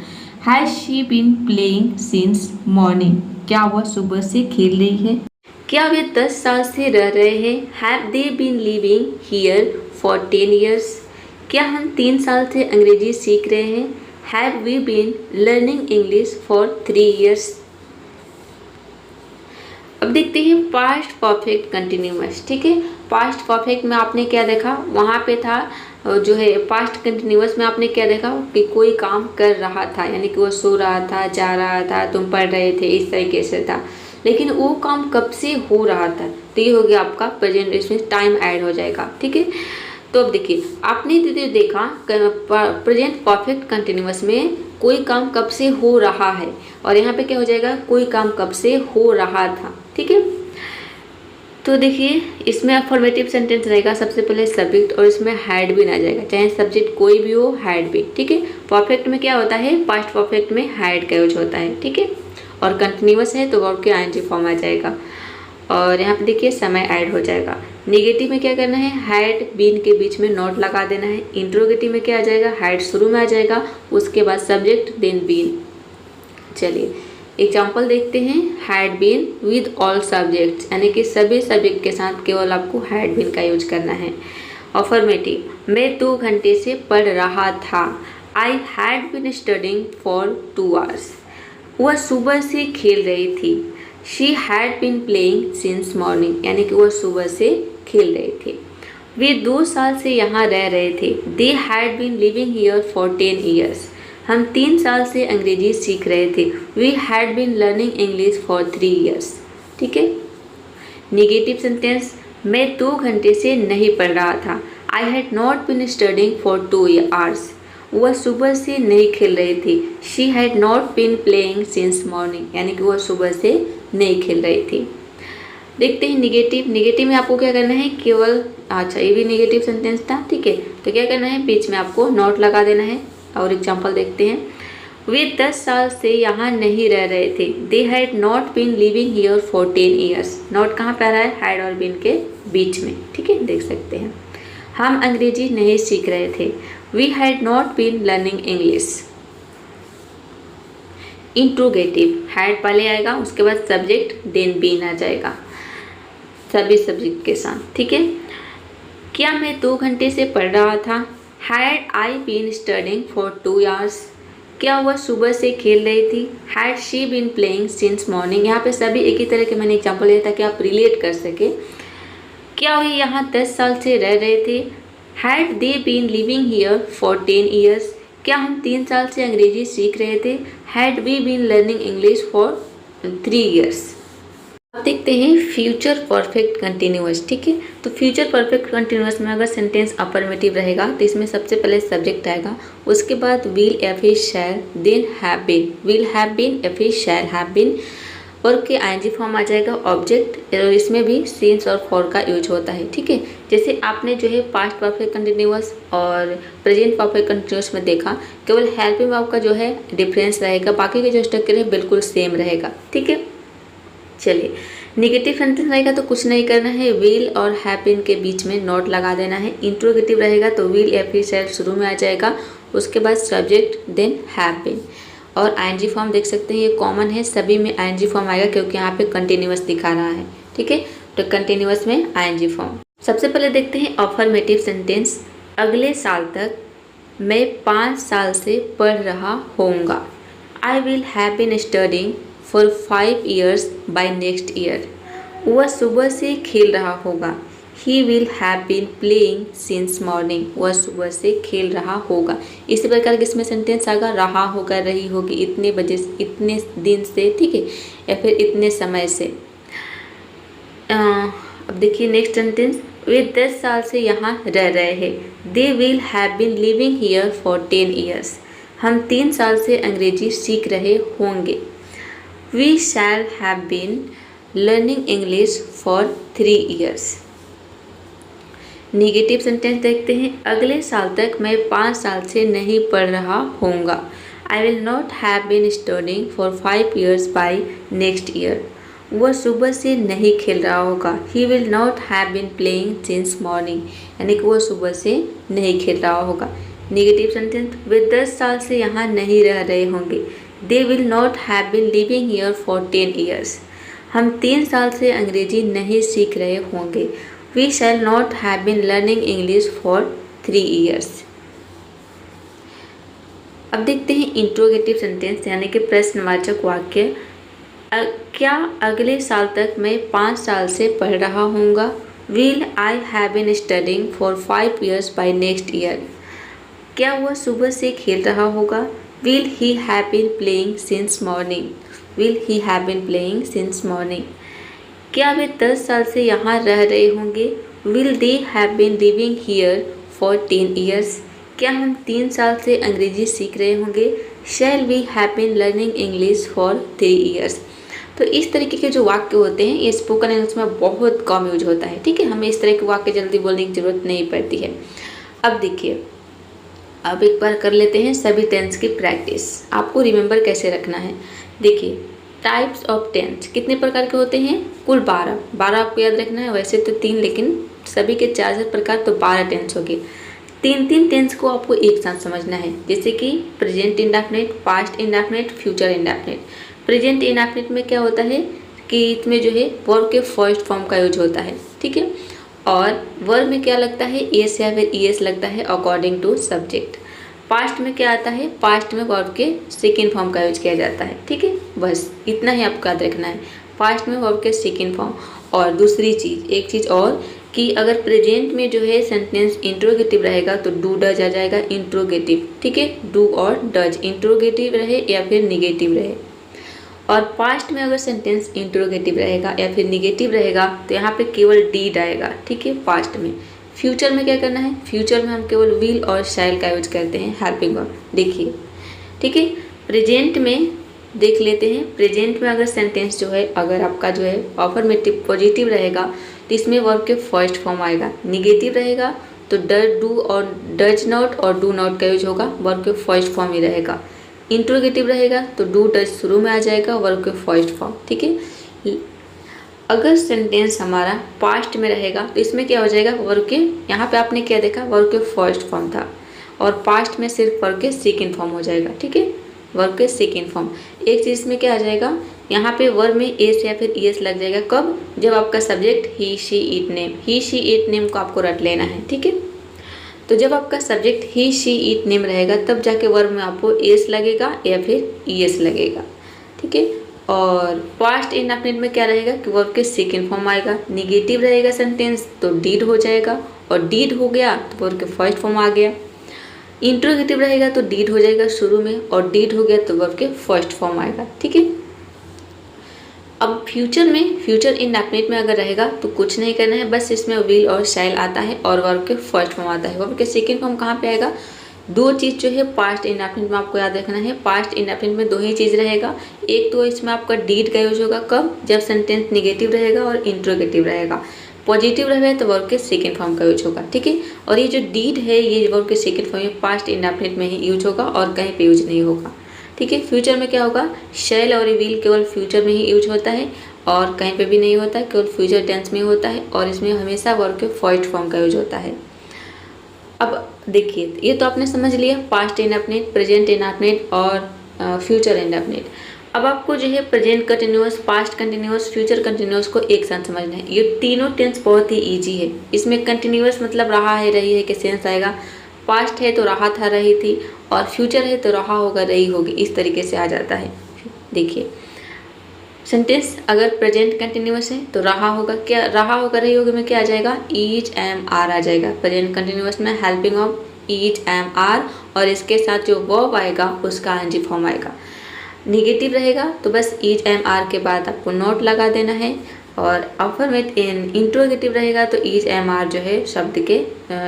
A: Has she been playing since morning. क्या वह सुबह से खेल रही है। क्या वे 10 साल से रह रहे हैं। Have they been living here for 10 years. क्या हम 3 साल से अंग्रेजी सीख रहे हैं। Have we been learning English for 3 years. अब देखते हैं पास्ट परफेक्ट कंटिन्यूअस। ठीक है, पास्ट परफेक्ट में आपने क्या देखा, वहाँ पे था जो है पास्ट कंटिन्यूअस में आपने क्या देखा कि कोई काम कर रहा था, यानी कि वो सो रहा था, जा रहा था, तुम पढ़ रहे थे, इस तरीके से था। लेकिन वो काम कब से हो रहा था, तो ये हो गया आपका प्रेजेंट, इसमें टाइम ऐड हो जाएगा। ठीक है, तो अब देखिए आपने देखा प्रेजेंट परफेक्ट कंटिन्यूअस में कोई काम कब से हो रहा है और यहाँ पे क्या हो जाएगा, कोई काम कब से हो रहा था। ठीक है, तो देखिए इसमें अफर्मेटिव सेंटेंस रहेगा सबसे पहले सब्जेक्ट और इसमें हैड बीन आ जाएगा, चाहे सब्जेक्ट कोई भी हो, हैड बीन। ठीक है, परफेक्ट में क्या होता है, पास्ट परफेक्ट में हैड का यूज होता है। ठीक है, और कंटिन्यूअस है तो वर्ब के आईएनजी फॉर्म आ जाएगा और यहाँ पे देखिए समय ऐड हो जाएगा। नेगेटिव में क्या करना है, हैड बीन के बीच में नॉट लगा देना है। इंट्रोगेटिव में क्या आ जाएगा, हैड शुरू में आ जाएगा, उसके बाद सब्जेक्ट देन बीन। चलिए एग्जाम्पल देखते हैं। Had been with all subjects, यानी कि सभी सब्जेक्ट के साथ केवल आपको हैड बीन का यूज करना है। अफर्मेटिव, मैं 2 घंटे से पढ़ रहा था। I had been studying for 2 hours. वह सुबह से खेल रही थी। She had been playing since morning, यानी कि वह सुबह से खेल रहे थे। वे 2 साल से यहाँ रह रहे थे। They had been living here for 10 years. हम 3 साल से अंग्रेजी सीख रहे थे। We had been learning English for 3 years. ठीक है, निगेटिव सेंटेंस, मैं 2 घंटे से नहीं पढ़ रहा था। I had not been studying for 2 hours. वह सुबह से नहीं खेल रही थी। She had not been playing since morning, यानी कि वह सुबह से नहीं खेल रही थी। देखते हैं निगेटिव। निगेटिव में आपको क्या करना है, केवल अच्छा ये भी निगेटिव सेंटेंस था। ठीक है, तो क्या करना है, बीच में आपको नॉट लगा देना है। और एग्जाम्पल देखते हैं। वे 10 साल से यहाँ नहीं रह रहे थे। They had not been living here for 10 years. Not कहाँ पे आ रहा है, हैड और बीन के बीच में। ठीक है, देख सकते हैं। हम अंग्रेजी नहीं सीख रहे थे। We had not been learning English. Interrogative, had पहले आएगा, उसके बाद सब्जेक्ट देन बीन आ जाएगा। सभी सब्जेक्ट के साथ, ठीक है। क्या मैं 2 घंटे से पढ़ रहा था? Had I been studying for 2 hours? क्या वह सुबह से खेल रही थी? Had she been playing since morning? यहाँ पे सभी एक ही तरह के मैंने एग्जाम्पल लिया ताकि आप रिलेट कर सके। क्या वे यहाँ 10 साल से रह रहे थे? Had they been living here for 10 years? क्या हम 3 साल से अंग्रेजी सीख रहे थे? Had we been learning English for 3 years? अब देखते हैं फ्यूचर परफेक्ट कंटिन्यूअस, ठीक है। तो फ्यूचर परफेक्ट कंटिन्यूअस में अगर सेंटेंस अफर्मेटिव रहेगा तो इसमें सबसे पहले सब्जेक्ट आएगा, उसके बाद विल या फिर shall, then have been, will have been या फिर शैल हैव बीन, वर्ब के आईएनजी फॉर्म आ जाएगा, ऑब्जेक्ट, इसमें भी सिंस और फॉर का यूज होता है, ठीक है। जैसे आपने जो है पास्ट परफेक्ट कंटिन्यूअस और प्रेजेंट परफेक्ट कंटिन्यूअस में देखा, केवल हेल्पिंग वर्ब का जो है डिफरेंस रहेगा, बाकी के जो स्ट्रक्चर है बिल्कुल सेम रहेगा, ठीक है। चलिए, नेगेटिव सेंटेंस रहेगा तो कुछ नहीं करना है, विल और हैव बीन के बीच में नोट लगा देना है। इंट्रोगेटिव रहेगा तो विल या फिर शैल शुरू में आ जाएगा, उसके बाद सब्जेक्ट, देन हैव बीन। और आईएनजी फॉर्म देख सकते हैं, ये कॉमन है, सभी में आईएनजी फॉर्म आएगा क्योंकि यहाँ पे कंटिन्यूअस दिखा रहा है, ठीक है। तो कंटिन्यूअस में आईएनजी फॉर्म। सबसे पहले देखते हैं अफर्मेटिव सेंटेंस। अगले साल तक मैं 5 साल से पढ़ रहा होऊंगा। I will have been studying for 5 years by next year. वह सुबह से खेल रहा होगा। He will have been playing since morning. वह सुबह से खेल रहा होगा। इसी प्रकार के इसमें सेंटेंस आएगा, रहा होगा, रही होगी, इतने बजे, इतने दिन से, ठीक है, या फिर इतने समय से। अब देखिए नेक्स्ट सेंटेंस, वे 10 साल से यहाँ रह रहे हैं। They will have been living here for 10 years। हम 3 साल से अंग्रेजी सीख रहे होंगे। We shall have been learning English for 3 years। Negative sentence देखते हैं, अगले साल तक मैं 5 साल से नहीं पढ़ रहा होऊंगा। I will not have been studying for 5 years by next year। वह सुबह से नहीं खेल रहा होगा। He will not have been playing since morning। यानी कि वह सुबह से नहीं खेल रहा होगा। नेगेटिव सेंटेंस, वे 10 साल से यहाँ नहीं रह रहे होंगे। They will not have been living here for 10 years। हम 3 साल से अंग्रेजी नहीं सीख रहे होंगे। We shall not have been learning English for 3 years। अब देखते हैं इंट्रोगेटिव सेंटेंस यानी कि प्रश्नवाचक वाक्य। क्या अगले साल तक मैं 5 साल से पढ़ रहा होऊंगा। Will I have been studying for 5 years by next year। क्या वह सुबह से खेल रहा होगा। Will he have been playing since morning। Will he have been playing since morning। क्या वे 10 साल से यहाँ रह रहे होंगे। Will they have been living here for 10 years। क्या हम 3 साल से अंग्रेजी सीख रहे होंगे। Shall we have been learning English for 3 years। तो इस तरीके के जो वाक्य होते हैं ये स्पोकन इंग्लिश में बहुत कम यूज होता है, ठीक है। हमें इस तरह के वाक्य जल्दी बोलने की जरूरत नहीं पड़ती है। अब देखिए, अब एक बार कर लेते हैं सभी टेंस की प्रैक्टिस। आपको रिमेंबर कैसे रखना है, देखिए टाइप्स ऑफ टेंस कितने प्रकार के होते हैं, कुल 12 आपको याद रखना है। वैसे तो 3 लेकिन सभी के 4 प्रकार, तो 12 टेंस हो गए। 3 टेंस को आपको एक साथ समझना है, जैसे कि present indefinite, past indefinite, future indefinite. Present indefinite में क्या होता है कि इसमें जो है वर्ब के फर्स्ट फॉर्म का यूज होता है, ठीक है। और वर्ब में क्या लगता है, एस या फिर ईएस लगता है अकॉर्डिंग टू सब्जेक्ट। पास्ट में क्या आता है, पास्ट में वर्ब के सेकेंड फॉर्म का यूज किया जाता है, ठीक है। बस इतना ही आपको याद रखना है, पास्ट में वर्ब के सेकेंड फॉर्म। और दूसरी चीज़, एक चीज़ और कि अगर प्रेजेंट में जो है सेंटेंस इंट्रोगेटिव रहेगा तो डू डज आ जाएगा इंट्रोगेटिव, ठीक है। डू और डज इंट्रोगेटिव रहे या फिर निगेटिव रहे। और पास्ट में अगर सेंटेंस इंट्रोगेटिव रहेगा या फिर निगेटिव रहेगा तो यहाँ पे केवल डीड आएगा, ठीक है, पास्ट में। फ्यूचर में क्या करना है, फ्यूचर में हम केवल विल और शैल का यूज करते हैं हेल्पिंग वर्ब, देखिए, ठीक है। प्रेजेंट में देख लेते हैं, प्रेजेंट में अगर सेंटेंस जो है अगर आपका जो है अफर्मेटिव पॉजिटिव रहेगा तो इसमें वर्ब के फर्स्ट फॉर्म आएगा। निगेटिव रहेगा तो डू और डज नॉट और डू नॉट का यूज होगा, वर्ब के फर्स्ट फॉर्म ही रहेगा। इंट्रोगेटिव रहेगा तो डू डज शुरू में आ जाएगा, वर्ब के फर्स्ट फॉर्म, ठीक है। अगर सेंटेंस हमारा पास्ट में रहेगा तो इसमें क्या हो जाएगा, वर्ब के, यहाँ पे आपने क्या देखा, वर्ब के फर्स्ट फॉर्म था और पास्ट में सिर्फ वर्ब के सेकेंड फॉर्म हो जाएगा, ठीक है। वर्ब के सेकेंड फॉर्म। एक चीज़ में क्या आ जाएगा, यहाँ पे वर्ब में एस या फिर ईएस लग जाएगा। कब? जब आपका subject he she it name, he she it name को आपको रट लेना है, ठीक है। तो जब आपका subject he she it name रहेगा तब जाके वर्ब में आपको एस लगेगा या फिर ईएस लगेगा, ठीक है। और पास्ट इंडेफिनिट में क्या रहेगा कि वर्ब के सेकेंड फॉर्म आएगा। निगेटिव रहेगा सेंटेंस तो डीड हो जाएगा, और डीड हो गया तो वर्ब के फर्स्ट फॉर्म आ गया। इंट्रोगेटिव रहेगा तो डीड हो जाएगा शुरू में, और डीड हो गया तो वर्ब के फर्स्ट फॉर्म आएगा, ठीक है। अब फ्यूचर में, फ्यूचर इंडेफिनिट में अगर रहेगा तो कुछ नहीं करना है, बस इसमें विल और शैल आता है और वर्ब के फर्स्ट फॉर्म आता है। वर्ब के सेकेंड फॉर्म कहाँ पे आएगा? दो चीज़ जो है पास्ट इंडेफिनिट में आपको याद रखना है। पास्ट इंडेफिनिट में दो ही चीज़ रहेगा। एक तो इसमें आपका डीड का यूज होगा, कब? जब सेंटेंस निगेटिव रहेगा और इंट्रोगेटिव रहेगा। पॉजिटिव रहेगा तो वर्ब के सेकेंड फॉर्म का यूज होगा, ठीक है। और ये जो डीड है ये वर्ब के सेकेंड फॉर्म में पास्ट इंडेफिनिट में ही यूज होगा और कहीं पे यूज नहीं होगा, ठीक है। फ्यूचर में क्या होगा? शैल और विल केवल फ्यूचर में ही यूज होता है और कहीं पे भी नहीं होता है, केवल फ्यूचर टेंस में होता है, और इसमें हमेशा वर्ब के फर्स्ट फॉर्म का यूज होता है। अब देखिए, ये तो आपने समझ लिया पास्ट इंडेफिनिट, प्रेजेंट इंडेफिनिट और फ्यूचर इंडेफिनिट। अब आपको जो है present continuous, past continuous, future continuous को एक साथ समझना है। ये तीनों टेंस बहुत ही ईजी है। इसमें कंटिन्यूअस मतलब रहा है, रही है के सेंस आएगा। पास्ट है तो रहा था, रही थी, और फ्यूचर है तो रहा होगा, रही होगी, इस तरीके से आ जाता है। देखिए, सेंटेंस अगर प्रेजेंट कंटिन्यूअस है तो रहा होगा, क्या रहा होगा, रही होगी में क्या आ जाएगा? ईच एम आर आ जाएगा। प्रेजेंट कंटिन्यूअस में helping of each am are, और इसके साथ जो वर्ब आएगा उसका आईएनजी फॉर्म आएगा। निगेटिव रहेगा तो बस ईच एम आर के बाद आपको नोट लगा देना है, और अफर्मेटिव इंट्रोगेटिव रहेगा तो ईच एम आर जो है शब्द के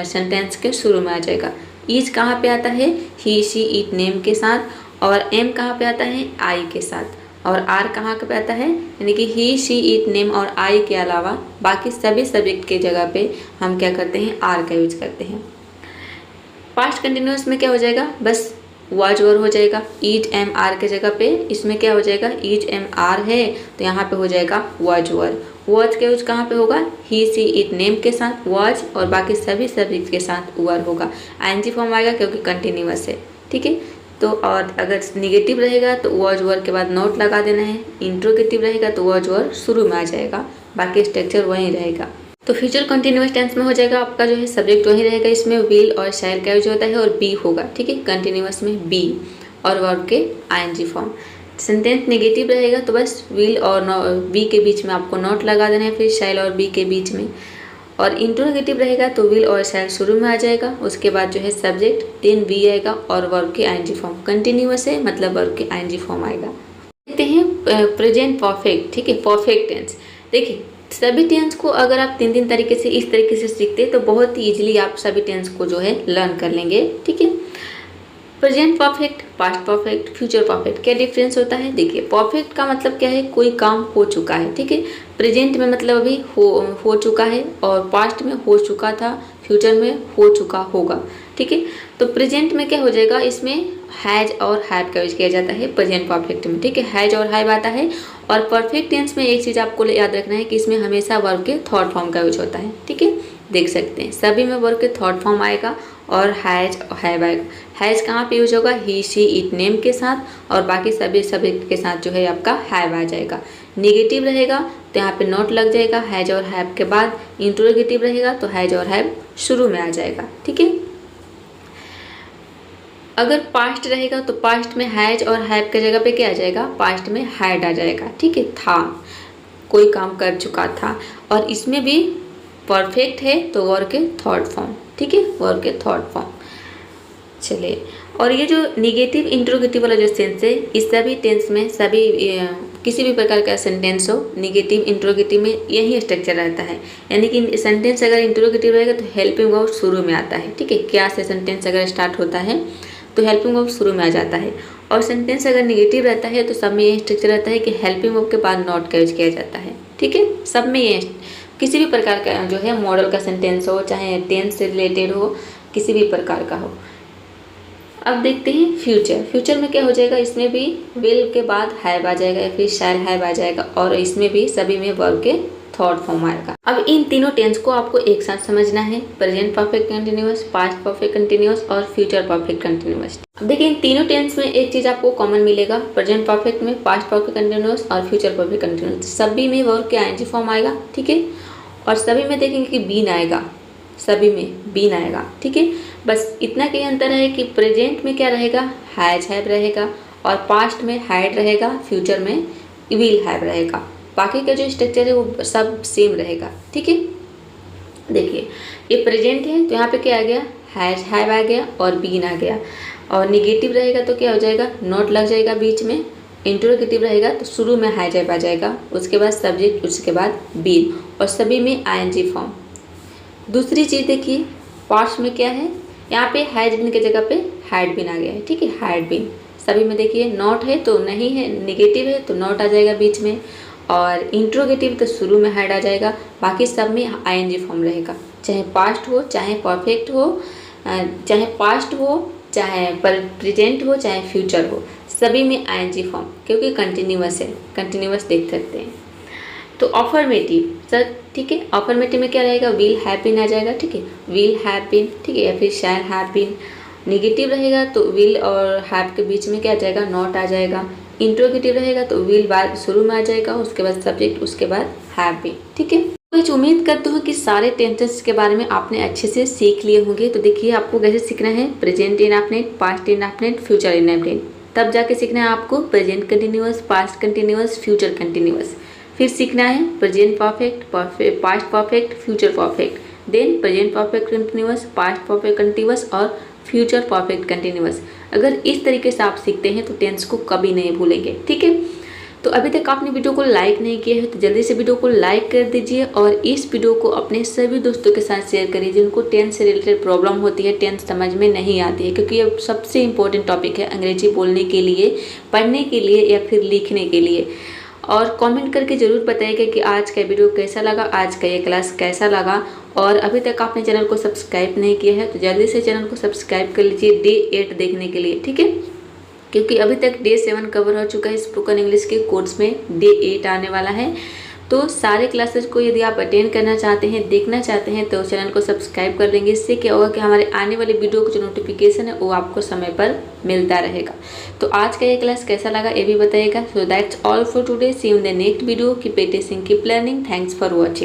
A: सेंटेंस के शुरू में आ जाएगा। ईच कहाँ पे आता है? ही शी इट नेम के साथ, और एम कहाँ पे आता है? आई के साथ, और आर कहाँ पे आता है? यानी कि ही शी इट नेम और आई के अलावा बाकी सभी सब्जेक्ट के जगह पे हम क्या करते हैं? आर का यूज करते हैं। पास्ट कंटिन्यूअस में क्या हो जाएगा? बस वाज वर हो जाएगा। ईच एम आर के जगह पे इसमें क्या हो जाएगा? ईच एम आर है तो यहाँ पे हो जाएगा वाज वर। वाज का यूज कहाँ पे होगा? ही सी इट नेम के साथ वाज, और बाकी सभी सब्जेक्ट के साथ वर होगा। आईएनजी फॉर्म आएगा क्योंकि कंटिन्यूअस है, ठीक है। तो और अगर निगेटिव रहेगा तो वाज वर के बाद नोट लगा देना है। इंट्रोगेटिव रहेगा तो वाज वर शुरू में आ जाएगा, बाकी स्ट्रक्चर वहीं रहेगा। तो फ्यूचर कंटिन्यूअस टेंस में हो जाएगा आपका जो है सब्जेक्ट वही रहेगा, इसमें विल और शैल का यूज होता है, और बी होगा, ठीक है। कंटिन्यूअस में बी और वर्ब के आईएनजी फॉर्म। सेंटेंस नेगेटिव रहेगा तो बस विल और बी के बीच में आपको नोट लगा देना है, फिर शैल और बी के बीच में। और इंट्रोगेटिव रहेगा तो विल और शैल शुरू में आ जाएगा, उसके बाद जो है सब्जेक्ट, देन बी आएगा और वर्ब के आईएनजी फॉर्म। कंटिन्यूअस है मतलब वर्ब के आईएनजी फॉर्म आएगा। देखते हैं प्रेजेंट परफेक्ट, ठीक है, परफेक्ट टेंस। देखिए, सभी टेंस को अगर आप तीन तीन तरीके से इस तरीके से सीखते हैं तो बहुत ही ईजिली आप सभी टेंस को जो है लर्न कर लेंगे, ठीक है। Present perfect, past perfect, future perfect, क्या डिफरेंस होता है? देखिए, परफेक्ट का मतलब क्या है? कोई काम हो चुका है, ठीक है। प्रेजेंट में मतलब अभी हो चुका है, और पास्ट में हो चुका था, फ्यूचर में हो चुका होगा, ठीक है। तो प्रेजेंट में क्या हो जाएगा? इसमें हैज और हैव का यूज किया जाता है प्रेजेंट परफेक्ट में, ठीक है। हैज और हैव आता है। और परफेक्ट टेंस में एक चीज़ आपको याद रखना है कि इसमें हमेशा वर्ब के थर्ड फॉर्म का यूज होता है, ठीक है। देख सकते हैं सभी में वर्ब के थर्ड फॉर्म आएगा और हैज और हैव आएगा। हैज कहाँ पे यूज होगा? ही शी इट नेम के साथ, और बाकी सभी सब्जेक्ट के साथ जो है आपका हैव आ जाएगा। नेगेटिव रहेगा तो यहाँ पे नोट लग जाएगा हैज और हैव के बाद। इंट्रोगेटिव रहेगा तो हैज और हैव शुरू में आ जाएगा, ठीक है। अगर पास्ट रहेगा तो पास्ट में हैज और हैव के जगह पे क्या आ जाएगा? पास्ट में हैड आ जाएगा, ठीक है। था, कोई काम कर चुका था। और इसमें भी परफेक्ट है तो वर्ब के थर्ड फॉर्म, ठीक है, वर्ब के थर्ड फॉर्म। चलिए, और ये जो निगेटिव इंट्रोगेटिव वाला जो सेंस है, इस सभी टेंस में सभी किसी भी प्रकार का सेंटेंस हो, निगेटिव इंट्रोगेटिव में यही स्ट्रक्चर रहता है। यानी कि सेंटेंस अगर इंट्रोगेटिव रहेगा तो हेल्पिंग वर्ब शुरू में आता है, ठीक है। क्या से सेंटेंस अगर स्टार्ट होता है तो हेल्पिंग वर्ब शुरू में आ जाता है। और सेंटेंस अगर निगेटिव रहता है तो सब में यही स्ट्रक्चर रहता है कि हेल्पिंग वर्ब के बाद नॉट का यूज किया जाता है, ठीक है। सब में ये किसी भी प्रकार का जो है मॉडल का सेंटेंस हो, चाहे टेंस से रिलेटेड हो, किसी भी प्रकार का हो। अब देखते हैं फ्यूचर। फ्यूचर में क्या हो जाएगा? इसमें भी विल के बाद हैव आ जाएगा या फिर शैल हैव आ जाएगा, और इसमें भी सभी में वर्ब के थर्ड फॉर्म आएगा। अब इन तीनों टेंस को आपको एक साथ समझना है, present perfect continuous, past perfect continuous और फ्यूचर परफेक्ट कंटिन्यूअस। अब देखिए इन तीनों टेंस में एक चीज आपको कॉमन मिलेगा, प्रेजेंट परफेक्ट में, पास्ट परफेक्ट कंटिन्यूअस और फ्यूचर परफेक्ट कंटिन्यूअस, सभी में वर्ब के आईएनजी फॉर्म आएगा, ठीक है। और सभी में देखेंगे कि बीन आएगा, सभी में बीन आएगा, ठीक है। बस इतना के अंतर है कि प्रेजेंट में क्या रहेगा, हैज हैव रहेगा, और पास्ट में हैड रहेगा, फ्यूचर में विल हैव रहेगा। बाकी का जो स्ट्रक्चर है वो सब सेम रहेगा, ठीक है। देखिए ये प्रेजेंट है तो यहाँ पे क्या आ गया, हैज हैव आ गया और बीन आ गया। और निगेटिव रहेगा तो क्या हो जाएगा, नॉट लग जाएगा बीच में। इंट्रोगेटिव रहेगा तो शुरू में हैज हैव आ जाएगा, उसके बाद सब्जेक्ट, उसके बाद बीन, और सभी में आईएनजी फॉर्म। दूसरी चीज़ देखिए पास्ट में क्या है, यहाँ पे हैज बीन की जगह पे हैड बीन आ गया है, ठीक है, हैड बीन। सभी में देखिए नॉट है तो नहीं है, निगेटिव है तो नॉट आ जाएगा बीच में, और इंट्रोगेटिव तो शुरू में हैड आ जाएगा। बाकी सब में आईएनजी फॉर्म रहेगा, चाहे पास्ट हो, चाहे परफेक्ट हो, चाहे पास्ट हो, चाहे प्रेजेंट हो, चाहे फ्यूचर हो, सभी में आईएनजी फॉर्म, क्योंकि कंटिन्यूअस है, कंटिन्यूअस देख सकते हैं। तो अफर्मेटिव सर, ठीक है, अफर्मेटिव में क्या रहेगा, विल हैव बीन आ जाएगा, ठीक है, विल हैव बीन, ठीक है, या फिर शैल हैव बीन। निगेटिव रहेगा तो विल और हैव के बीच में क्या आ जाएगा, नॉट आ जाएगा। इंट्रोगेटिव रहेगा तो विल बाद शुरू में आ जाएगा, उसके बाद सब्जेक्ट, उसके बाद हैव बीन, ठीक है। तो उम्मीद करती हूँ कि सारे टेंसेस के बारे में आपने अच्छे से सीख लिए होंगे। तो देखिए आपको कैसे सीखना है, present indefinite, past indefinite, future indefinite, तब जाके सीखना है आपको present continuous, past continuous, future continuous. फिर सीखना है present perfect, past perfect, future perfect, then present perfect continuous, past perfect continuous और फ्यूचर परफेक्ट कंटिन्यूअस। अगर इस तरीके से आप सीखते हैं तो टेंस को कभी नहीं भूलेंगे, ठीक है। तो अभी तक आपने वीडियो को लाइक नहीं किया है तो जल्दी से वीडियो को लाइक कर दीजिए, और इस वीडियो को अपने सभी दोस्तों के साथ शेयर करिए जिनको टेंस से रिलेटेड प्रॉब्लम होती है, टेंस समझ में नहीं आती है, क्योंकि ये सबसे इंपॉर्टेंट टॉपिक है अंग्रेजी बोलने के लिए, पढ़ने के लिए या फिर लिखने के लिए। और कमेंट करके ज़रूर बताइएगा कि आज का वीडियो कैसा लगा, आज का ये क्लास कैसा लगा। और अभी तक आपने चैनल को सब्सक्राइब नहीं किया है तो जल्दी से चैनल को सब्सक्राइब कर लीजिए डे 8 देखने के लिए, ठीक है, क्योंकि अभी तक डे 7 कवर हो चुका है स्पोकन इंग्लिश के कोर्स में, डे 8 आने वाला है। तो सारे क्लासेस को यदि आप अटेंड करना चाहते हैं, देखना चाहते हैं, तो चैनल को सब्सक्राइब कर देंगे। इससे क्या होगा कि हमारे आने वाले वीडियो का जो नोटिफिकेशन है वो आपको समय पर मिलता रहेगा। तो आज का ये क्लास कैसा लगा ये भी बताइएगा। So that's all for today, see you in the next video. Keep practising, keep learning, thanks for watching.